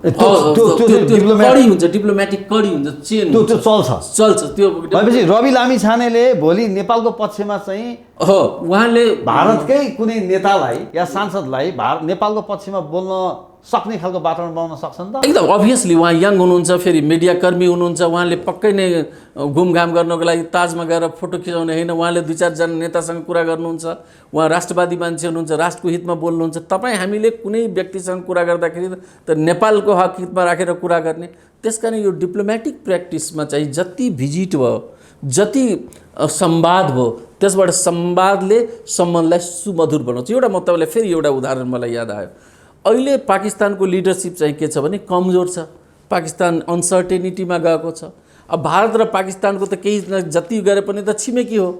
कडी हुन्छ, डिप्लोमेटिक कडी हुन्छ, चेन त्यो चल्छ। त्यो भएपछि रवि लामिछानेले भोलि नेपालको पक्षमा चाहिँ हो उहाँले भारतकै कुनै नेतालाई या सांसदलाई नेपालको पक्षमा बोल्न सक्ने खालको वातावरण बनाउन सक्छन् त। एकदम अभियसली उहाँ यङ हुनुहुन्छ, फेरि मिडियाकर्मी हुनुहुन्छ। उहाँले पक्कै नै घुमघाम गर्नको लागि ताजमा गएर फोटो खिचाउने होइन, उहाँले 2-4 जना नेतासँग कुरा गर्नुहुन्छ। उहाँ राष्ट्रवादी मान्छे हुनुहुन्छ, राष्ट्रको हितमा बोल्नुहुन्छ। तपाईँ हामीले कुनै व्यक्तिसँग कुरा गर्दाखेरि त नेपालको हक हितमा राखेर कुरा गर्ने। त्यसकारण यो डिप्लोमेटिक प्र्याक्टिसमा चाहिँ जति भिजिट भयो, जति संवाद भयो, त्यसबाट संवादले सम्बन्धलाई सुमधुर बनाउँछ। एउटा म तपाईँलाई फेरि एउटा उदाहरण मलाई याद आयो। अहिले पाकिस्तानको लिडरसिप चाहिँ के छ भने कमजोर छ। पाकिस्तान अनसर्टेनिटीमा गएको छ। अब भारत र पाकिस्तानको त केही जति गरे पनि त छिमेकी हो।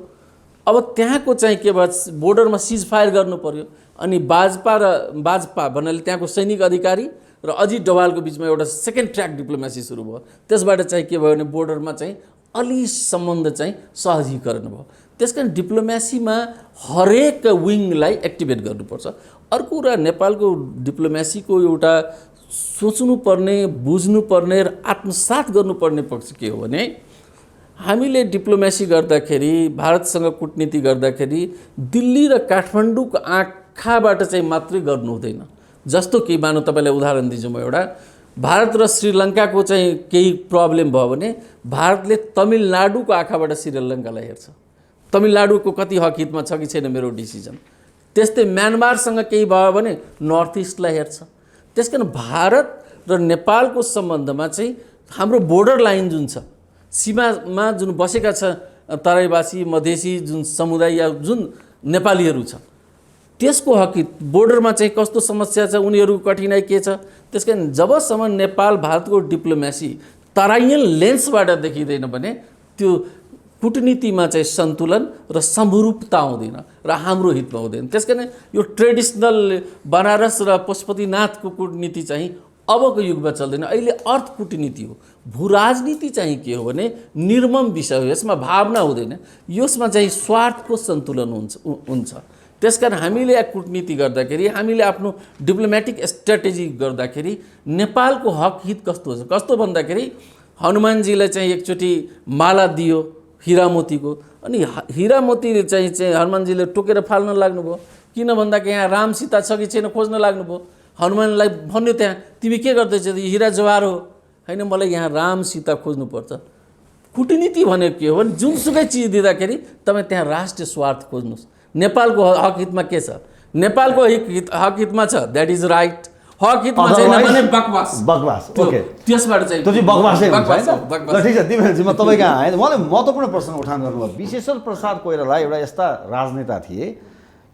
अब त्यहाँको चाहिँ के भयो, बोर्डरमा सिज फायर गर्नु पर्यो। अनि बाजपा भन्नाले त्यहाँको सैनिक अधिकारी र अजित डोभालको बिचमा एउटा सेकेन्ड ट्र्याक डिप्लोमेसी सुरु भयो। त्यसबाट चाहिँ के भयो भने बोर्डरमा चाहिँ अलि सम्बन्ध चाहिँ सहजीकरण भयो। त्यसकारण डिप्लोमेसीमा हरेक विङलाई एक्टिभेट गर्नुपर्छ। अर्को कुरा नेपालको डिप्लोमेसीको एउटा सोच्नुपर्ने, बुझ्नुपर्ने र आत्मसात गर्नुपर्ने पक्ष के हो भने हामीले डिप्लोमेसी गर्दाखेरि, भारतसँग कूटनीति गर्दाखेरि दिल्ली र काठमाडौँको आँखाबाट चाहिँ मात्रै गर्नु हुँदैन। जस्तो कि मानौँ तपाईँलाई उदाहरण दिन्छु म एउटा, भारत र श्रीलङ्काको चाहिँ केही प्रब्लम भयो भने भारतले तमिलनाडुको आँखाबाट श्रीलङ्कालाई हेर्छ। तमिलनाडुको कति हक हितमा छ कि छैन मेरो डिसिजन। त्यस्तै म्यानमारसँग केही भयो भने नर्थ इस्टलाई हेर्छ। त्यसकारण भारत र नेपालको सम्बन्धमा चाहिँ हाम्रो बोर्डर लाइन जुन छ, सीमामा जुन बसेका छ तराईवासी, मधेसी जुन समुदाय या जुन नेपालीहरू छ, त्यसको हकित बोर्डरमा चाहिँ कस्तो समस्या छ, उनीहरूको कठिनाइ के छ। त्यसकारण जबसम्म नेपाल भारतको डिप्लोमेसी तराइयन लेन्सबाट देखिँदैन भने त्यो कूटनीतिमा चाहिँ सन्तुलन र समरूपता आउँदैन र हाम्रो हितमा हुँदैन। त्यसकारण यो ट्रेडिसनल बनारस र पशुपतिनाथको कूटनीति चाहिँ अबको युगमा चल्दैन। अहिले अर्थ कूटनीति हो। भू राजनीति चाहिँ के हो भने निर्मम विषय हो। यसमा भावना हुँदैन, यसमा चाहिँ स्वार्थको सन्तुलन हुन्छ। त्यसकारण हामीले कूटनीति गर्दाखेरि, हामीले आफ्नो डिप्लोमेटिक स्ट्र्याटेजी गर्दाखेरि नेपालको हक हित कस्तो छ, कस्तो भन्दाखेरि हनुमानजीलाई चाहिँ एकचोटि माला दियो हिरामोतीको, अनि हिरामोती चाहिँ हनुमानजीले टोकेर फाल्न लाग्नुभयो। किन भन्दाखेरि यहाँ राम सीता छ कि छैन खोज्न लाग्नुभयो। हनुमानलाई भन्यो त्यहाँ तिमी के गर्दैछ, हिरा जवार हो होइन, मलाई यहाँ राम सीता खोज्नुपर्छ। कूटनीति भनेको के हो भने जुनसुकै चिज दिँदाखेरि तपाईँ त्यहाँ राष्ट्रिय स्वार्थ खोज्नुहोस्। नेपालको हक हितमा के छ, नेपालको हक हितमा छ, द्याट इज राइट। हक हितमा छैन भने बकवास। ओके, त्यसबाट चाहिँ त्यो चाहिँ बकवासै हुन्छ हैन। ल ठीक छ, दिपेन्द्रजी म तपाईँ कहाँ आएँ। मलाई महत्त्वपूर्ण प्रश्न उठान गर्नुभयो। विश्वेश्वर प्रसाद कोइराला एउटा यस्ता राजनेता थिए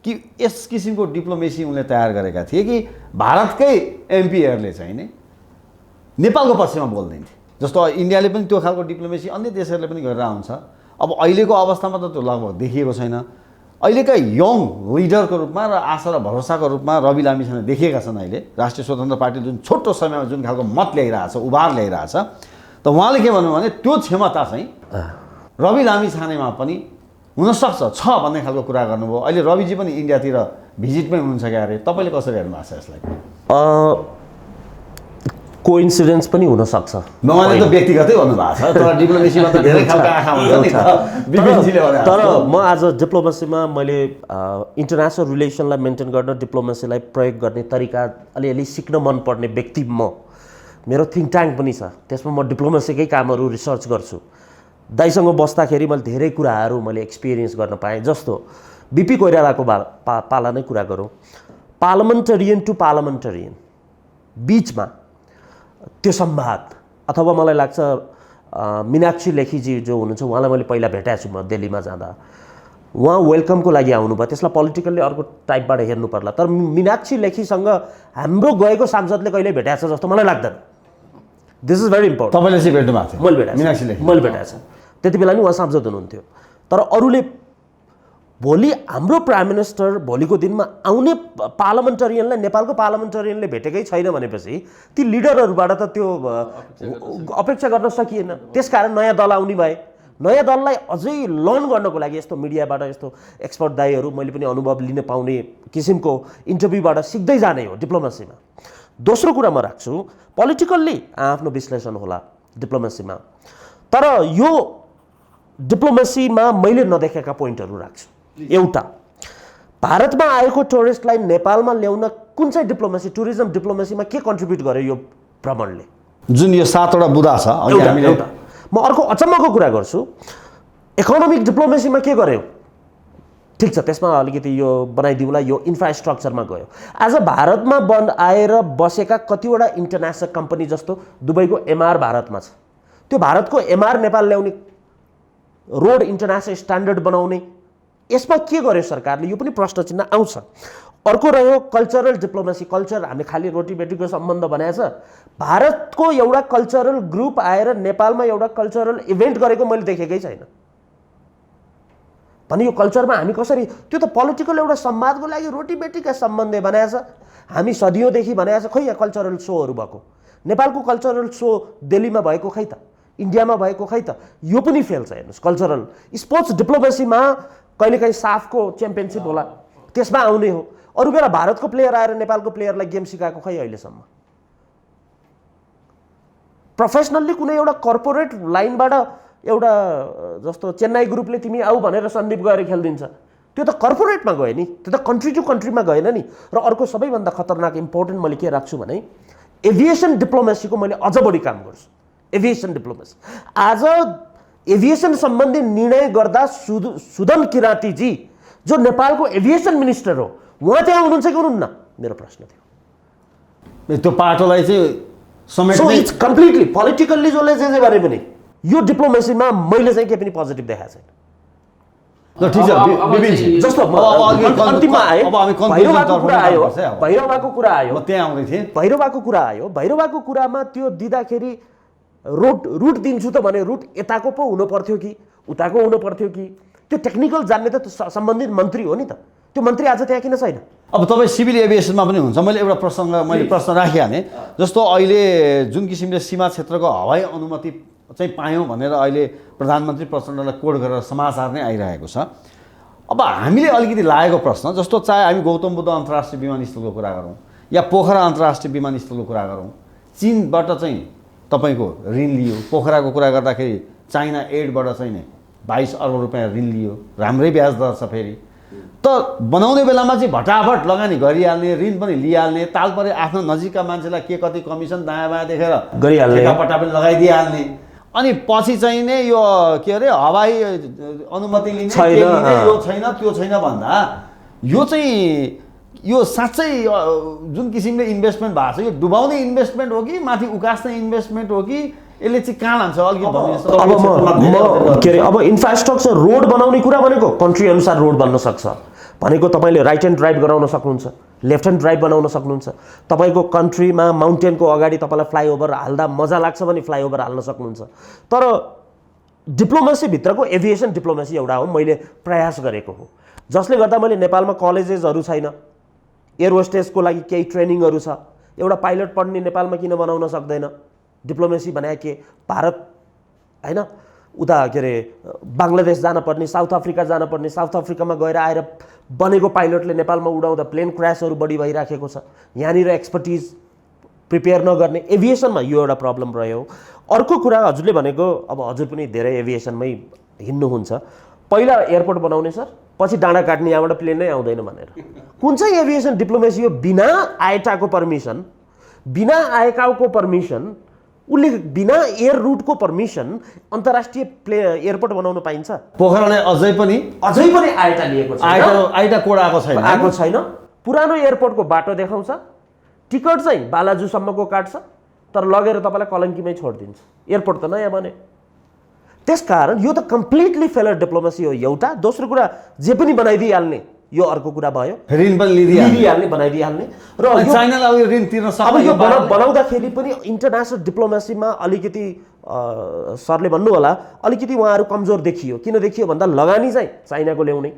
कि यस किसिमको डिप्लोमेसी उनले तयार गरेका थिए कि भारतकै एमपीहरूले चाहिँ नि नेपालको पक्षमा बोल्दैन्थे। जस्तो इन्डियाले पनि त्यो खालको डिप्लोमेसी अन्य देशहरूले पनि गरेर हुन्छ। अब अहिलेको अवस्थामा त त्यो लगभग देखिएको छैन। अहिलेका यङ लिडरको रूपमा र आशा र भरोसाको रूपमा रवि लामिछाने देखिएका छन्। अहिले राष्ट्रिय स्वतन्त्र पार्टी जुन छोटो समयमा जुन खालको मत ल्याइरहेछ, उभार ल्याइरहेछ, त उहाँले के भन्नु भने त्यो क्षमता चाहिँ रवि लामिछानेमा पनि हुनसक्छ छ भन्ने खालको कुरा गर्नुभयो। अहिले रविजी पनि इन्डियातिर भिजिटमै हुनुहुन्छ क्या अरे, तपाईँले कसरी हेर्नु भएको छ यसलाई? कोइन्सिडेन्स पनि हुनसक्छ। उहाँले त व्यक्तिगतै भन्नुभएको छ, तर डिप्लोमेसीमा त धेरै खालको आँखा हुन्छ नि त, विपिनजीले भने। तर म आज डिप्लोमेसीमा मैले इन्टरनेसनल रिलेसनलाई मेन्टेन गर्न डिप्लोमेसीलाई प्रयोग गर्ने तरिका अलिअलि सिक्न मनपर्ने व्यक्ति म। मेरो थिङ्क ट्याङ्क पनि छ, त्यसमा म डिप्लोमेसीकै कामहरू रिसर्च गर्छु। दाइसँग बस्दाखेरि मैले धेरै कुराहरू मैले एक्सपिरियन्स गर्न पाएँ। जस्तो बिपी कोइरालाको पाला नै कुरा गरौँ, पार्लिमेन्टेरियन टु पार्लिमेन्टेरियन बिचमा त्यो संवाद, अथवा मलाई लाग्छ मीनाक्षी लेखीजी जो हुनुहुन्छ उहाँलाई मैले पहिला भेटाएको छु म दिल्लीमा जाँदा, उहाँ वेलकमको लागि आउनुभयो। त्यसलाई पोलिटिकल्ली अर्को टाइपबाट हेर्नु पर्ला, तर मीनाक्षी लेखीसँग हाम्रो गएको सांसदले कहिल्यै भेटाएको छ जस्तो मलाई लाग्दैन। This is very important. तपाईँले चाहिँ भेट्नु भएको थियो? मैले भेटाएको मीनाक्षी लेखी मैले भेटाएको छ। त्यति बेला नि उहाँ सांसद हुनुहुन्थ्यो। तर अरूले भोलि हाम्रो प्राइम मिनिस्टर भोलिको दिनमा आउने पार्लिमेन्टेरियनलाई नेपालको पार्लिमेन्टेरियनले भेटेकै छैन भनेपछि ती लिडरहरूबाट त त्यो अपेक्षा गर्न सकिएन। त्यसकारण नयाँ दल आउने भए, नयाँ दललाई अझै लर्न गर्नको लागि यस्तो मिडियाबाट यस्तो एक्सपर्ट दाइहरू मैले पनि अनुभव लिन पाउने किसिमको इन्टरभ्यूबाट सिक्दै जाने हो डिप्लोमेसीमा। दोस्रो कुरा म राख्छु, पोलिटिकल्ली आफ्नो विश्लेषण होला डिप्लोमेसीमा, तर यो डिप्लोमेसीमा मैले नदेखेका पोइन्टहरू राख्छु। एउटा, भारतमा आएको टुरिस्टलाई नेपालमा ल्याउन कुन चाहिँ डिप्लोमेसी, टुरिज्म डिप्लोमेसीमा के कन्ट्रिब्युट गर्यो यो भ्रमणले? जुन यो 7वटा बुदा छ। एउटा म अर्को अचम्मको कुरा गर्छु, इकोनोमिक डिप्लोमेसीमा के गर्यो? ठिक छ, त्यसमा अलिकति यो बनाइदिउँला, यो इन्फ्रास्ट्रक्चरमा गयो। आज भारतमा आएर बसेका कतिवटा इन्टरनेसनल कम्पनी जस्तो दुबईको एमआर भारतमा छ, त्यो भारतको एमआर नेपाल ल्याउने, रोड इन्टरनेसनल स्ट्यान्डर्ड बनाउने, यसमा के गर्यो सरकारले? यो पनि प्रश्न चिन्ह आउँछ। अर्को रह्यो कल्चरल डिप्लोमेसी। कल्चर, हामीले खालि रोटी बेटीको सम्बन्ध बनाएछ, भारतको एउटा कल्चरल ग्रुप आएर नेपालमा एउटा कल्चरल इभेन्ट गरेको मैले देखेकै छैन। भने यो कल्चरमा हामी कसरी, त्यो त पोलिटिकल एउटा संवादको लागि रोटी बेटीका सम्बन्ध बनाएछ। हामी सदियौँदेखि बनाएछ, खै यहाँ कल्चरल सोहरू भएको, नेपालको कल्चरल सो दिल्लीमा भएको खै त, इन्डियामा भएको खै त, यो पनि फेल छ। हेर्नुहोस्, कल्चरल स्पोर्ट्स डिप्लोमेसीमा कहिलेकाहीँ साफको च्याम्पियनसिप होला, त्यसमा आउने हो। अरू बेला भारतको प्लेयर आएर नेपालको प्लेयरलाई गेम सिकाएको खै अहिलेसम्म? प्रोफेसनल्ली कुनै एउटा कर्पोरेट लाइनबाट एउटा जस्तो चेन्नाई ग्रुपले तिमी आऊ भनेर सन्दीप गएर खेलिदिन्छ, त्यो त कर्पोरेटमा गयो नि, त्यो त कन्ट्री टु कन्ट्रीमा गएन नि। र अर्को सबैभन्दा खतरनाक इम्पोर्टेन्ट मैले के राख्छु भने एभिएसन डिप्लोमेसीको मैले अझ बढी काम गर्छु। एभिएसन डिप्लोमेसी, आज एभिएसन सम्बन्धी निर्णय गर्दा सुदन किराँतीजी जो नेपालको एभिएसन मिनिस्टर हो, उहाँ त्यहाँ हुनुहुन्छ कि हुनुहुन्न? मेरो प्रश्न थियो। त्यो पाटोलाई चाहिँ सो इट्स कम्प्लिटली पोलिटिकल्ली जसले जे गरे पनि यो डिप्लोमेसीमा मैले चाहिँ केही पनि पोजिटिभ देखाएको छैन। ठिक छ विपिनजी, जस्तो अन्तिममा आयो भैरवाको कुरा आयो, म त्यहाँ आउँदै थिएँ। भैरवाको कुरा आयो, भैरवाको कुरामा त्यो दिँदाखेरि रुट दिन्छु त भने रुट यताको पो हुनु पर्थ्यो कि उताको हुनु पर्थ्यो कि? त्यो टेक्निकल जान्ने त सम्बन्धित मन्त्री हो नि त, त्यो मन्त्री आज त्यहाँ किन छैन? अब तपाईँ सिभिल एभिएसनमा पनि हुन्छ। मैले एउटा प्रश्न राखिहालेँ। जस्तो अहिले जुन किसिमले सीमा क्षेत्रको हवाई अनुमति चाहिँ पायौँ भनेर अहिले प्रधानमन्त्री प्रचण्डलाई कोड गरेर समाचार नै आइरहेको छ। अब हामीले अलिकति लागेको प्रश्न, जस्तो चाहे हामी गौतम बुद्ध अन्तर्राष्ट्रिय विमानस्थलको कुरा गरौँ या पोखरा अन्तर्राष्ट्रिय विमानस्थलको कुरा गरौँ, चीनबाट चाहिँ तपाईँको ऋण लियो। पोखराको कुरा गर्दाखेरि चाइना एडबाट चाहिँ नि 22 अर्ब रुपियाँ ऋण लियो, राम्रै ब्याज दर छ। फेरि त बनाउने बेलामा चाहिँ भटाभट लगानी गरिहाल्ने, ऋण पनि लिइहाल्ने, ताल परे आफ्नो नजिकका मान्छेलाई के कति कमिसन दायाँ बायाँ देखेर गरिहाल्ने, ठेकापट्टा पनि लगाइदिइहाल्ने, अनि पछि चाहिँ नै यो के अरे हवाई अनुमति लिने यो छैन त्यो छैन भन्दा यो चाहिँ यो साँच्चै जुन किसिमले इन्भेस्टमेन्ट भएको छ यो डुबाउने इन्भेस्टमेन्ट हो कि माथि उकास्ने इन्भेस्टमेन्ट हो कि यसले चाहिँ कहाँ लान्छ? अलिकति अब इन्फ्रास्ट्रक्चर रोड बनाउने कुरा भनेको कन्ट्री अनुसार रोड बन्न सक्छ, भनेको तपाईँले राइट ह्यान्ड ड्राइभ गराउन सक्नुहुन्छ, लेफ्ट ह्यान्ड ड्राइभ बनाउन सक्नुहुन्छ। तपाईँको कन्ट्रीमा माउन्टेनको अगाडि तपाईँलाई फ्लाइओभर हाल्दा मजा लाग्छ भने फ्लाइओभर हाल्न सक्नुहुन्छ। तर डिप्लोमेसीभित्रको एभिएसन डिप्लोमेसी एउटा हो, मैले प्रयास गरेको हो, जसले गर्दा मैले नेपालमा कलेजेसहरू छैन, एयर होस्टेसको लागि केही ट्रेनिङहरू छ, एउटा पाइलट पढ्ने नेपालमा किन बनाउन सक्दैन? डिप्लोमेसी भने के भारत हैन, उता के अरे बङ्गलादेश जानुपर्ने, साउथ अफ्रिका जानुपर्ने, साउथ अफ्रिकामा गएर आएर बनेको पाइलटले नेपालमा उडाउँदा प्लेन क्रासहरू बढी भइराखेको छ। यहाँनिर एक्सपर्टिज प्रिपेयर नगर्ने, एभिएसनमा यो एउटा प्रब्लम रह्यो। अर्को कुरा हजुरले भनेको, अब हजुर पनि धेरै एभिएसनमै हिँड्नुहुन्छ, पहिला एयरपोर्ट बनाउने सर, पछि डाँडा काट्ने, यहाँबाट प्लेन नै आउँदैन भनेर। कुन चाहिँ एभिएसन डिप्लोमेसी हो? बिना आएटाको पर्मिसन, बिना आएकाको पर्मिसन, उसले बिना एयर रुटको पर्मिसन अन्तर्राष्ट्रिय एयरपोर्ट बनाउन पाइन्छ? पोखराले अझै पनि आएटा लिएको छ, आइटा कोड आएको छैन। पुरानो एयरपोर्टको बाटो देखाउँछ, टिकट चाहिँ बालाजुसम्मको काट्छ, तर लगेर तपाईँलाई कलङ्कीमै छोडिदिन्छ। एयरपोर्ट त नयाँ बन्यो। त्यसकारण यो त कम्प्लिटली फेलर डिप्लोमेसी हो एउटा। दोस्रो कुरा, जे पनि बनाइदिइहाल्ने, यो अर्को कुरा भयो, ऋण पनि लिइदिइहाल्ने, बनाइदिइहाल्ने। र चाइनालाई अब ऋण तिर्न सक्छ। अब यो बनाउँदाखेरि पनि इन्टरनेसनल डिप्लोमेसीमा अलिकति सरले भन्नु होला, अलिकति उहाँहरू कमजोर देखियो। किन देखियो भन्दा लगानी चाहिँ चाइनाको ल्याउने,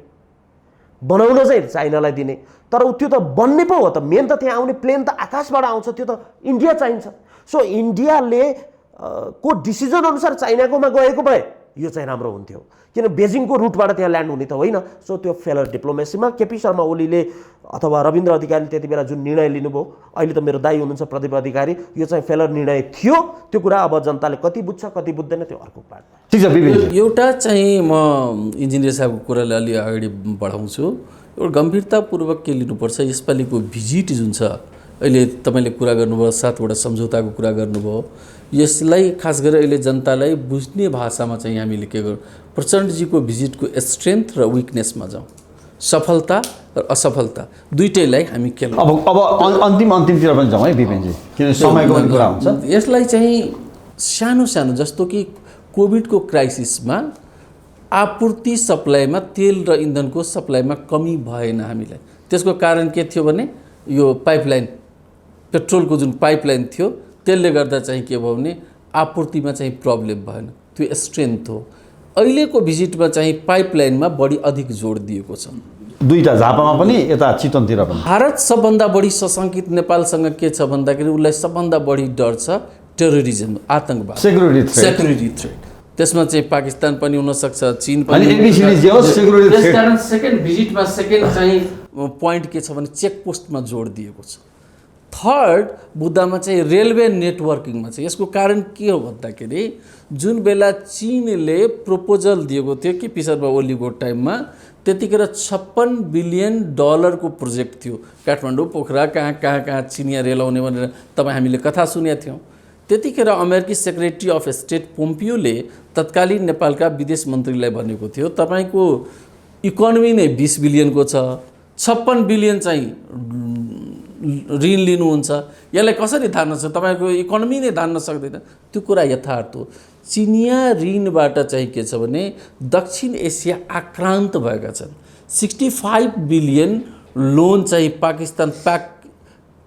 बनाउन चाहिँ चाइनालाई दिने, तर त्यो त बन्ने पो हो त। मेन त त्यहाँ आउने प्लेन त आकाशबाट आउँछ, त्यो त इन्डिया चाहिन्छ। सो इन्डियाले को डिसिजन अनुसार चाइनाकोमा गएको भए यो चाहिँ राम्रो हुन्थ्यो, किन बेजिङको रुटबाट त्यहाँ ल्यान्ड हुने त होइन। सो त्यो फेलर डिप्लोमेसीमा केपी शर्मा ओलीले अथवा रविन्द्र अधिकारीले त्यति बेला जुन निर्णय लिनुभयो, अहिले त मेरो दाइ हुनुहुन्छ प्रदीप अधिकारी, यो चाहिँ फेलर निर्णय थियो। त्यो कुरा अब जनताले कति बुझ्छ कति बुझ्दैन त्यो अर्को पार्ट। ठिक छ विवेक, एउटा चाहिँ म इन्जिनियर साहबको कुरालाई अलि अगाडि बढाउँछु। एउटा गम्भीरतापूर्वक के लिनुपर्छ, यसपालिको भिजिट जुन छ, अहिले तपाईँले कुरा गर्नुभयो, 7 वटा सम्झौताको कुरा गर्नुभयो, यसलाई खास गरेर अहिले जनतालाई बुझ्ने भाषामा चाहिँ हामीले के गर्छौँ, प्रचण्डजीको भिजिटको स्ट्रेन्थ र विकनेसमा जाउँ, सफलता र असफलता दुइटैलाई हामी खेलौँ। अब अन्तिमतिर पनि जाउँ है विपिनजी, किन समयको पनि कुरा हुन्छ। यसलाई चाहिँ सानो सानो, जस्तो कि कोभिडको क्राइसिसमा आपूर्ति सप्लाईमा, तेल र इन्धनको सप्लाईमा कमी भएन हामीलाई। त्यसको कारण के थियो भने यो पाइपलाइन, पेट्रोलको जुन पाइपलाइन थियो, त्यसले गर्दा चाहिँ के भयो भने आपूर्तिमा चाहिँ प्रब्लम भएन। त्यो स्ट्रेन्थ हो। अहिलेको भिजिटमा चाहिँ पाइपलाइनमा बढी अधिक जोड दिएको छ, दुईटा झापामा पनि यता चितवनतिर पनि। भारत सबभन्दा बढी सशङ्कित नेपालसँग के छ भन्दाखेरि उसलाई सबभन्दा बढी डर छ टेरोरिज्म, आतङ्कवाद, सेक्युरिटी थ्रेट। त्यसमा चाहिँ पाकिस्तान पनि हुनसक्छ, चीन पनि। त्यसकारण सेकेन्ड भिजिटमा सेकेन्ड चाहिँ पोइन्ट के छ भने चेक पोस्टमा जोड दिएको छ। थर्ड मुद्दामा चाहिँ रेलवे नेटवर्किङमा छ। यसको कारण के हो भन्दाखेरि जुन बेला चीनले प्रपोजल दिएको थियो कि पिसरमा ओलीको टाइममा, त्यतिखेर $56 बिलियन को प्रोजेक्ट थियो। काठमाडौँ पोखरा कहाँ चिनिया रेल आउने भनेर तपाईँ हामीले कथा सुनेका थियौँ। त्यतिखेर अमेरिकी सेक्रेटरी अफ स्टेट पोम्पियोले तत्कालीन नेपालका विदेश मन्त्रीलाई भनेको थियो, तपाईँको इकोनोमी नै 20 बिलियनको छ, 56 बिलियन चाहिँ ऋण लिनुहुन्छ, यसलाई कसरी धान्न सक्छ, तपाईँको इकोनोमी नै धान्न सक्दैन। त्यो कुरा यथार्थ हो। चिनिया ऋणबाट चाहिँ के छ भने दक्षिण एसिया आक्रान्त भएका छन्। 65 बिलियन लोन चाहिँ पाकिस्तान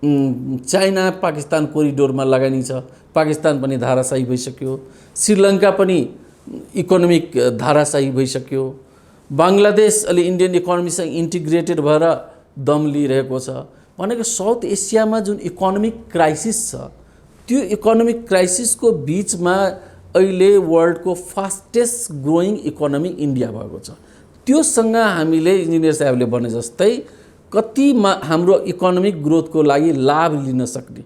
चाइना पाकिस्तान कोरिडोरमा लगानी छ। पाकिस्तान पनि धाराशाही भइसक्यो, श्रीलङ्का पनि इकोनोमिक धाराशाही भइसक्यो, बङ्गलादेश अलि इन्डियन इकोनोमीसँग इन्टिग्रेटेड भएर दम लिइरहेको छ। भनेको साउथ एसियामा जुन इकोनोमिक क्राइसिस छ, त्यो इकोनोमिक क्राइसिसको बिचमा अहिले वर्ल्डको फास्टेस्ट ग्रोइङ इकोनोमी इन्डिया भएको छ। त्योसँग हामीले इन्जिनियर साहबले भने जस्तै कतिमा हाम्रो इकोनोमिक ग्रोथको लागि लाभ लिन सक्ने,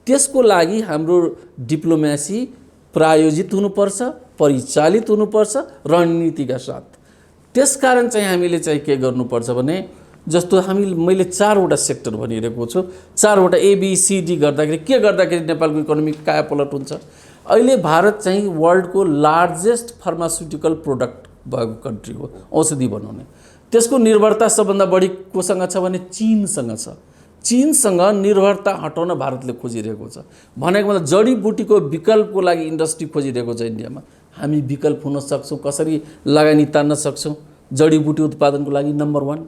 त्यसको लागि हाम्रो डिप्लोमेसी प्रायोजित हुनुपर्छ, परिचालित हुनुपर्छ रणनीतिका साथ। त्यसकारण चाहिँ हामीले चाहिँ के गर्नुपर्छ भने जस्तो मैले 4 वटा सेक्टर भनिरहेको छु, 4 वटा ABCD गर्दाखेरि के गर्दाखेरि नेपालको इकोनोमी कायापलट हुन्छ। अहिले भारत चाहिँ वर्ल्डको लार्जेस्ट फार्मास्युटिकल प्रोडक्ट भएको कन्ट्री हो, औषधि बनाउने। त्यसको निर्भरता सबभन्दा बढी कोसँग छ भने चीनसँग छ। चीनसँग निर्भरता हटाउन भारतले खोजिरहेको छ। भनेको मतलब जडीबुटीको विकल्पको लागि इन्डस्ट्री खोजिरहेको छ इन्डियामा। हामी विकल्प हुन सक्छौँ, कसरी लगानी तान्न सक्छौँ जडीबुटी उत्पादनको लागि। नम्बर 1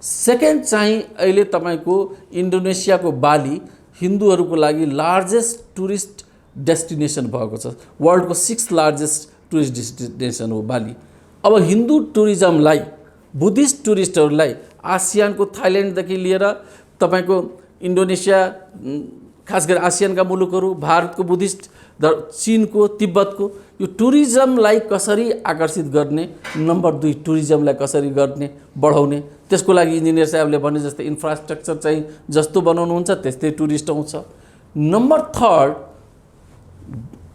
सेकेन्ड चाहिँ अहिले तपाईँको इन्डोनेसियाको बाली हिन्दूहरूको लागि लार्जेस्ट टुरिस्ट डेस्टिनेसन भएको छ। वर्ल्डको 6th लार्जेस्ट टुरिस्ट डेस्टिनेसन हो बाली। अब हिन्दू टुरिज्मलाई, बुद्धिस्ट टुरिस्टहरूलाई आसियानको थाइल्यान्डदेखि लिएर तपाईँको इन्डोनेसिया, खास गरी आसियानका मुलुकहरू, भारतको बुद्धिस्ट, चीनको, तिब्बतको यो टुरिज्मलाई कसरी आकर्षित गर्ने, नम्बर 2 टुरिज्मलाई कसरी गर्ने, बढाउने, त्यसको लागि इन्जिनियर साहबले भने जस्तै इन्फ्रास्ट्रक्चर चाहिँ जस्तो बनाउनुहुन्छ त्यस्तै टुरिस्ट आउँछ। नम्बर 3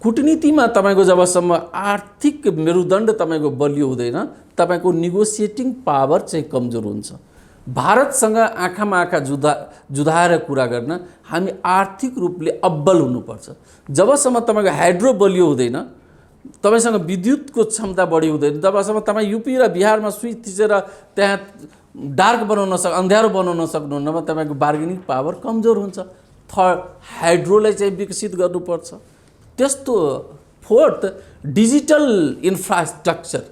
कूटनीतिमा तपाईँको जबसम्म आर्थिक मेरुदण्ड तपाईँको बलियो हुँदैन, तपाईँको नेगोसिएटिङ पावर चाहिँ कमजोर हुन्छ। भारतसँग आँखामा आँखा जुधाएर कुरा गर्न हामी आर्थिक रूपले अब्बल हुनुपर्छ। जबसम्म तपाईँको हाइड्रो बलियो हुँदैन, तपाईँसँग विद्युतको क्षमता बढी हुँदैन, तबसम्म तपाईँ युपी र बिहारमा स्विच थिचेर त्यहाँ डार्क बनाउन अँध्यारो बनाउन सक्नुहुन्न, तपाईँको बार्गेनिङ पावर कमजोर हुन्छ। थर्ड, हाइड्रोलाई चाहिँ विकसित गर्नुपर्छ। त्यस्तो 4th, डिजिटल इन्फ्रास्ट्रक्चर।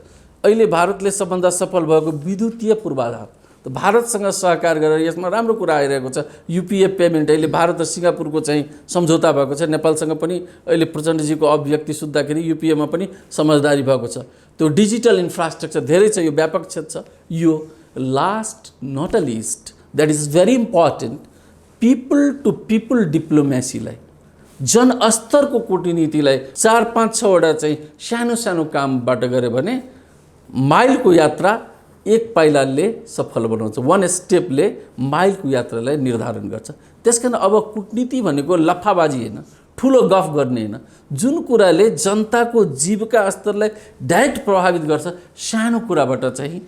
अहिले भारतले सबभन्दा सफल भएको विद्युतीय पूर्वाधार, त भारतसँग सहकार गरेर यसमा राम्रो कुरा आइरहेको छ। युपिए पेमेन्ट अहिले भारत र सिङ्गापुरको चाहिँ सम्झौता भएको छ। नेपालसँग पनि अहिले प्रचण्डजीको अभिव्यक्ति सुन्दाखेरि युपिएमा पनि समझदारी भएको छ। त्यो डिजिटल इन्फ्रास्ट्रक्चर धेरै छ, यो व्यापक क्षेत्र छ। यो last not a least, that is very important, people to people डिप्लोमेसीलाई, जनस्तरको कूटनीतिलाई 4-5-6वटा चाहिँ सानो सानो कामबाट गऱ्यो भने माइलको यात्रा एक पाइलाले सफल बनाउँछ। 1 स्टेपले माइलको यात्रालाई निर्धारण गर्छ। त्यसकारण अब कूटनीति भनेको लफाबाजी होइन, ठुलो गफ गर्ने होइन, जुन कुराले जनताको जीविका स्तरलाई डाइरेक्ट प्रभावित गर्छ, सानो कुराबाट चाहिँ,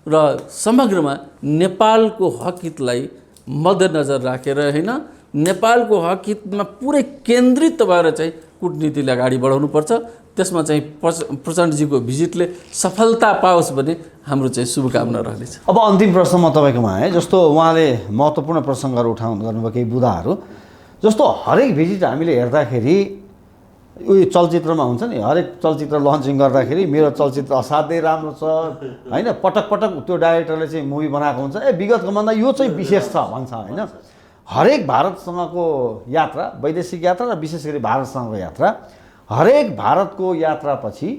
र समग्रमा नेपालको हक हितलाई मध्यनजर राखेर होइन, नेपालको हक हितमा पुरै केन्द्रित भएर चाहिँ कूटनीतिले अगाडि बढाउनुपर्छ। त्यसमा चाहिँ प्रचण्डजीको भिजिटले सफलता पाओस् भने हाम्रो चाहिँ शुभकामना रहनेछ। अब अन्तिम प्रश्न म तपाईँकोमा आएँ। जस्तो उहाँले महत्त्वपूर्ण प्रसङ्गहरू गर्नुभयो, केही बुदाहरू, जस्तो हरेक भिजिट हामीले हेर्दाखेरि उयो चलचित्रमा हुन्छ नि, हरेक चलचित्र लन्चिङ गर्दाखेरि मेरो चलचित्र असाध्यै राम्रो छ होइन, पटक पटक त्यो डाइरेक्टरले चाहिँ मुभी बनाएको हुन्छ, विगतको भन्दा यो चाहिँ विशेष छ भन्छ होइन। हरेक भारतसँगको यात्रा, वैदेशिक यात्रा र विशेष गरी भारतसँगको यात्रा, हरेक भारतको यात्रापछि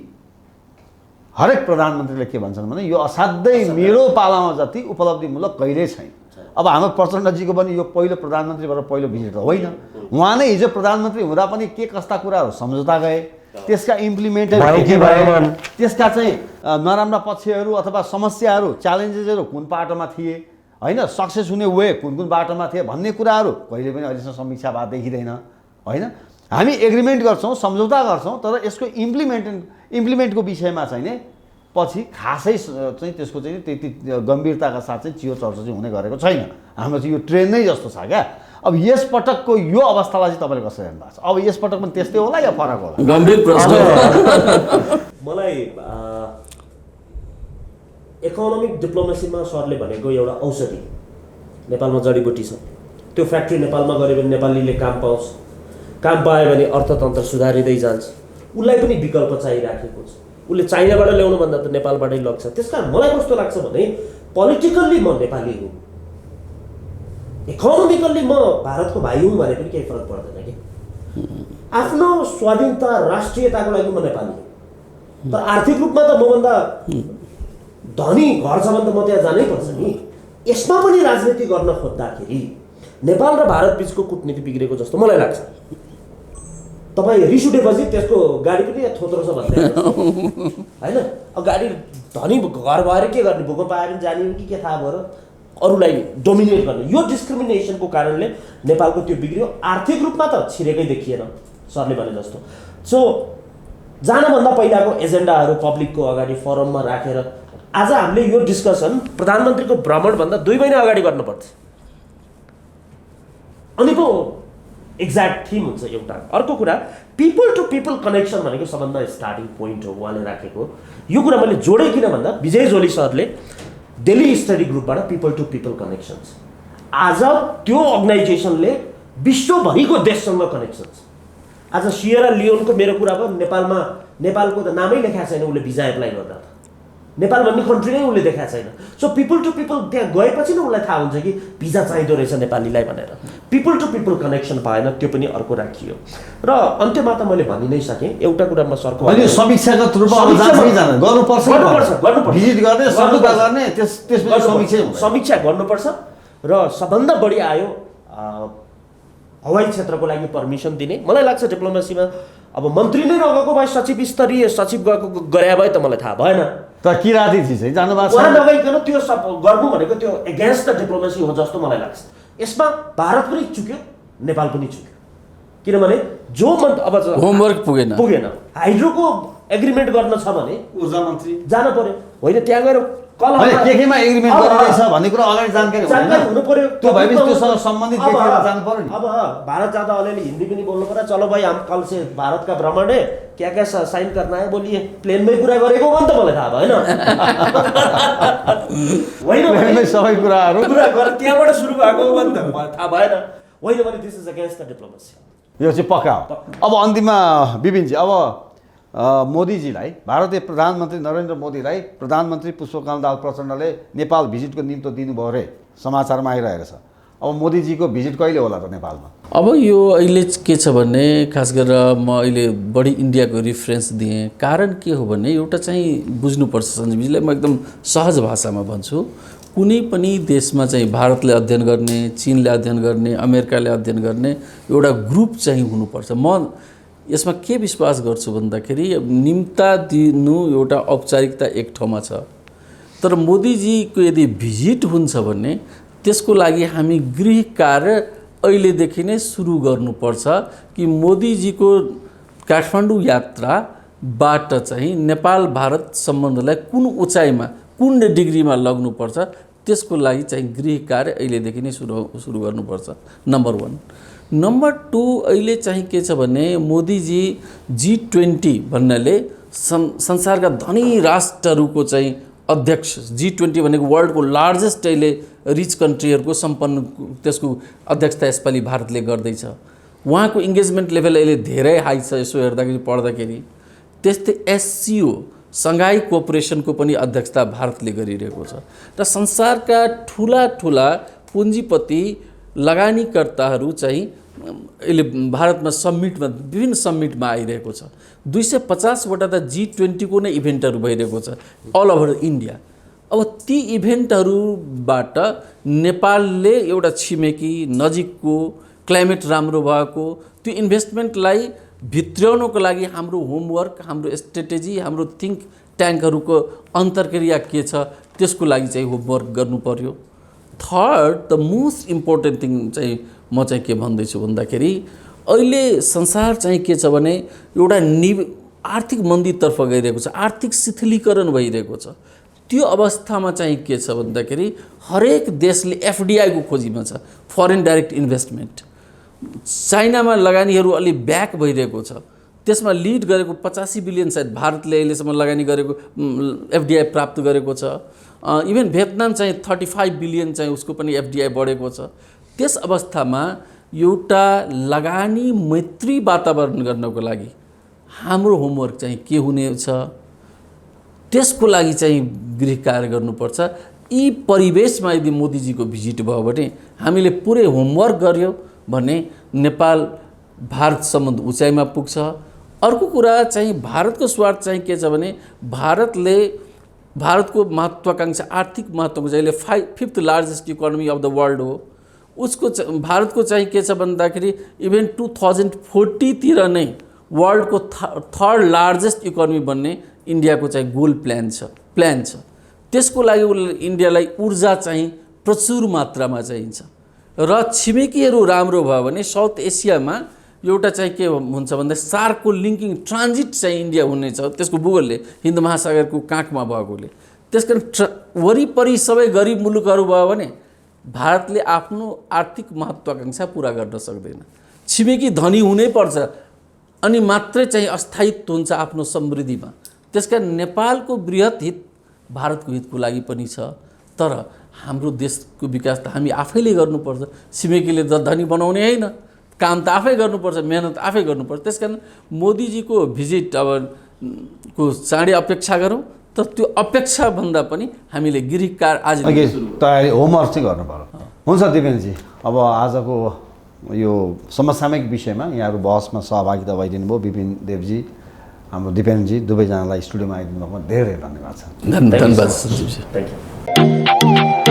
हरेक प्रधानमन्त्रीले के भन्छन् भने यो असाध्यै मेरो पालामा जति उपलब्धिमूलक कहिल्यै छैन। अब हाम्रो प्रचण्डजीको पनि यो पहिलो प्रधानमन्त्री भएर पहिलो भिजिट त होइन, उहाँ नै हिजो प्रधानमन्त्री हुँदा पनि के कस्ता कुराहरू सम्झौता गए, त्यसका इम्प्लिमेन्टेसन के भए, त्यसका चाहिँ नराम्रा पक्षहरू अथवा समस्याहरू, च्यालेन्जेसहरू कुन पाटोमा थिए होइन, सक्सेस हुने वे कुन कुन बाटोमा थिए भन्ने कुराहरू कहिले पनि अहिलेसम्म समीक्षा भए देखिँदैन होइन। हामी एग्रिमेन्ट गर्छौँ, सम्झौता गर्छौँ, तर यसको इम्प्लिमेन्टको विषयमा चाहिँ नि पछि खासै चाहिँ त्यसको चाहिँ त्यति गम्भीरताका साथ चाहिँ चियो चर्चा चाहिँ हुने गरेको छैन। हाम्रो चाहिँ यो ट्रेन नै जस्तो छ क्या। अब यसपटकको यो अवस्थालाई चाहिँ तपाईँले कसरी हेर्नु भएको छ? अब यसपटक पनि त्यस्तै होला या फरक होला? गम्भीर प्रश्न। मलाई इकोनोमिक डिप्लोमेसीमा सरले भनेको एउटा औषधि, नेपालमा जडीबुटी छ, त्यो फ्याक्ट्री नेपालमा गऱ्यो भने नेपालीले काम पाउँछ, काम पायो भने अर्थतन्त्र सुधारिँदै जान्छ। उसलाई पनि विकल्प चाहिराखेको छ, उसले चाइनाबाट ल्याउनुभन्दा त नेपालबाटै लग्छ। त्यस कारण मलाई कस्तो लाग्छ भने पोलिटिकल्ली म नेपाली हुँ, इकोनोमिकल्ली म भारतको भाइ हुँ भने पनि केही फरक पर्दैन कि। आफ्नो स्वाधीनता राष्ट्रियताको लागि म नेपाली हुँ, तर आर्थिक रूपमा त मभन्दा धनी घर छ भने त म त्यहाँ जानै पर्छ नि। यसमा पनि राजनीति गर्न खोज्दाखेरि नेपाल र भारत बिचको कूटनीति बिग्रेको जस्तो मलाई लाग्छ। तपाईँ रिस उठेपछि त्यसको गाडी पनि थोत्रो छ भन्दै होइन। अब गाडी धनी घर भएर के गर्ने, भूकम्प आएर पनि जाने कि के थाहा भएर अरूलाई डोमिनेट गर्ने, यो डिस्क्रिमिनेसनको कारणले नेपालको त्यो बिग्रियो। आर्थिक रूपमा त छिरेकै देखिएन सरले भने जस्तो। सो जानभन्दा पहिलाको एजेन्डाहरू पब्लिकको अगाडि फोरममा राखेर आज हामीले यो डिस्कसन प्रधानमन्त्रीको भ्रमणभन्दा 2 महिना अगाडि गर्नुपर्छ। अनि पो एक्ज्याक्ट थिम हुन्छ एउटा। अर्को कुरा, पिपल टु पिपल कनेक्सन भनेको सबभन्दा स्टार्टिङ पोइन्ट हो उहाँले राखेको। यो कुरा मैले जोडेँ किन भन्दा विजय जोली सरले दिल्ली स्टडी ग्रुपबाट पिपल टु पिपल कनेक्सन्स, आज त्यो अर्गनाइजेसनले विश्वभरिको देशसँग कनेक्सन्स। आज सियरा लियोनको मेरो कुरा भयो, नेपालमा नेपालको त नामै लेखाएको छैन, उसले भिजा एप्लाई गर्दा नेपाल भन्ने कन्ट्री नै उसले देखाएको छैन। सो पिपल टु पिपल त्यहाँ गएपछि नै उसलाई थाहा हुन्छ कि भिजा चाहिँदो रहेछ नेपालीलाई भनेर। पिपल टु पिपल कनेक्सन भएन, त्यो पनि अर्को राखियो। र अन्त्यमा त मैले भनि नै सकेँ, एउटा कुरामा सरको समीक्षागत रूपमा गर्नुपर्छ, भिजिट गर्ने, समीक्षा गर्ने, त्यसपछि समीक्षा गर्नुपर्छ। र सबभन्दा बढी आयो हवाई क्षेत्रको लागि पर्मिसन दिने। मलाई लाग्छ डिप्लोमेसीमा अब मन्त्री नै नगएको भए, सचिव स्तरीय सचिव गएको गरे भए त मलाई थाहा भएन। तर किराती चाहिँ जानुभएको छ, उहाँ नगइकन त्यो सब गर्नु भनेको त्यो एगेन्स्ट द डिप्लोमेसी हो जस्तो मलाई लाग्छ। यसमा भारत पनि चुक्यो, नेपाल पनि चुक्यो। किनभने जो अब होमवर्क पुगेन। हाइड्रोको एग्रिमेन्ट गर्न छ भने ऊर्जा मन्त्री जान पर्यो, होइन त्यहाँ गएर केमा एग्रिमेन्ट गरिरहेछ भन्ने कुरा अगाडि जानकारी हुनु पर्यो। त्यो भएपछि त्योसँग सम्बन्धित व्यक्तिहरू जानु पर्यो नि। अब भारत जाँदा अलिअलि हिन्दी पनि बोल्नु पर्यो। चलो भाइ हम कल से भारत का भ्रमण है, क्या क्या साइन करना है बोलिए। प्लेनमै कुरा गरेको भने त मलाई थाहा भएन, होइन सबै कुराहरू त्यहाँबाट सुरु भएको भने त मलाई थाहा भएन। होइन भने this is against the diplomacy, यो चाहिँ पक्का हो। अब अन्तिममा विपिनजी, अब मोदीजीलाई, भारतीय प्रधानमन्त्री नरेन्द्र मोदीलाई प्रधानमन्त्री पुष्पकमल दाहाल प्रचण्डले नेपाल भिजिटको निम्तो दिनुभयो अरे, समाचारमा आइरहेको छ। अब मोदीजीको भिजिट कहिले होला त नेपालमा? अब यो अहिले के छ भने, खास गरेर म अहिले बढी इन्डियाको रिफरेन्स दिएँ। कारण के हो भने, एउटा चाहिँ बुझ्नुपर्छ सञ्जीवजीलाई, म एकदम सहज भाषामा भन्छु। कुनै पनि देशमा चाहिँ भारतले अध्ययन गर्ने, चीनले अध्ययन गर्ने, अमेरिकाले अध्ययन गर्ने एउटा ग्रुप चाहिँ हुनुपर्छ। म यसमा के विश्वास गर्छु भन्दाखेरि, निम्ता दिनु एउटा औपचारिकता एक ठाउँमा छ, तर मोदीजीको यदि भिजिट हुन्छ भने त्यसको लागि हामी गृह कार्य अहिलेदेखि नै सुरु गर्नुपर्छ कि मोदीजीको काठमाडौँ यात्राबाट चाहिँ नेपाल भारत सम्बन्धलाई कुन उचाइमा, कुन डिग्रीमा लग्नुपर्छ, त्यसको लागि चाहिँ गृह कार्य अहिलेदेखि नै सुरु गर्नुपर्छ, नम्बर 1। नम्बर 2, अहिले चाहिँ के छ भने, मोदीजी G20 भन्नाले संसारका धनी राष्ट्रहरूको चाहिँ अध्यक्ष, G20 भनेको वर्ल्डको लार्जेस्ट अहिले रिच कन्ट्रीहरूको सम्पन्न, त्यसको अध्यक्षता यसपालि भारतले गर्दैछ। उहाँको इङ्गेजमेन्ट लेभल अहिले धेरै हाई छ यसो हेर्दाखेरि पढ्दाखेरि। त्यस्तै SCO सङ्घाई कोअपरेसनको पनि अध्यक्षता भारतले गरिरहेको छ। र संसारका ठुला ठुला पुँजीपति लगानीकर्ताहरू चाहिँ अहिले भारतमा समिटमा, विभिन्न समिटमा आइरहेको छ। 250वटा त G20 को नै इभेन्टहरू भइरहेको छ अल ओभर इन्डिया। अब ती इभेन्टहरूबाट नेपालले एउटा छिमेकी नजिकको क्लाइमेट राम्रो भएको त्यो इन्भेस्टमेन्टलाई भित्र्याउनको लागि हाम्रो होमवर्क, हाम्रो स्ट्रेटेजी, हाम्रो थिङ्क ट्याङ्कहरूको अन्तर्क्रिया के छ, त्यसको लागि चाहिँ होमवर्क गर्नु पर्यो। Third, the most important thing चाहिँ म चाहिँ के भन्दैछु भन्दाखेरि, अहिले संसार चाहिँ के छ भने एउटा आर्थिक मन्दीतर्फ गइरहेको छ, आर्थिक शिथिलीकरण भइरहेको छ। त्यो अवस्थामा चाहिँ के छ भन्दाखेरि हरेक देशले FDI को खोजीमा छ, फरेन डाइरेक्ट इन्भेस्टमेन्ट। चाइनामा लगानीहरू अलि ब्याक भइरहेको छ, त्यसमा लिड गरेको 85 बिलियन सायद भारतले अहिलेसम्म लगानी गरेको FDI प्राप्त गरेको छ। इभन भियतनाम चाहिँ 35 बिलियन चाहिँ उसको पनि FDI बढेको छ। त्यस अवस्थामा एउटा लगानी मैत्री वातावरण गर्नको लागि हाम्रो होमवर्क चाहिँ के हुनेछ, त्यसको लागि चाहिँ गृह कार्य गर्नुपर्छ। यी परिवेशमा यदि मोदीजीको भिजिट भयो भने हामीले पुरै होमवर्क गर्यो भने नेपाल भारत सम्बन्ध उचाइमा पुग्छ। अर्को कुरा चाहिँ भारतको स्वार्थ चाहिँ के छ भने, भारतको महत्त्वाकांक्षा, आर्थिक महत्त्वाकांक्षा अहिले 5th largest economy of the world हो। उसको भारतको चाहिँ के छ भन्दाखेरि इभन 2040 तिर नै वर्ल्डको 3rd लार्जेस्ट इकोनोमी बन्ने इन्डियाको चाहिँ गोल प्लान छ। त्यसको लागि इन्डियालाई ऊर्जा चाहिँ प्रचुर मात्रामा चाहिन्छ। र छिमेकीहरू राम्रो भयो भने साउथ एसियामा एउटा चाहिँ के हुन्छ भन्दा सार्कको लिङ्किङ ट्रान्जिट चाहिँ इन्डिया हुनेछ, त्यसको भूगोलले हिन्द महासागरको काखमा भएकोले। त्यसकारण वरिपरि सबै गरिब मुलुकहरू भयो भने भारतले आफ्नो आर्थिक महत्त्वाकांक्षा पुरा गर्न सक्दैन। छिमेकी धनी हुनै पर्छ अनि मात्रै चाहिँ अस्थायित्व हुन्छ आफ्नो समृद्धिमा। त्यसकारण नेपालको बृहत हित भारतको हितको लागि पनि छ, तर हाम्रो देशको विकास त हामी आफैले गर्नुपर्छ। छिमेकीले त धनी बनाउने होइन, काम त आफै गर्नुपर्छ, मेहनत आफै गर्नुपर्छ। त्यसकारण मोदीजीको भिजिट अब को चाँडै अपेक्षा गरौँ। तर त्यो अपेक्षा भन्दा पनि हामीले गृह कार्य आज अघि तयारी होमवर्क चाहिँ गर्नु पर्यो। हुन्छ दिपेनजी, अब आजको यो समसामयिक विषयमा यहाँहरू बहसमा सहभागिता भइदिनु भयो। विपिन देवजी, हाम्रो दिपेनजी, दुवैजनालाई स्टुडियोमा आइदिनु भएकोमा धेरै धन्यवाद छ। धन्यवाद सञ्जीवजी। Thank you.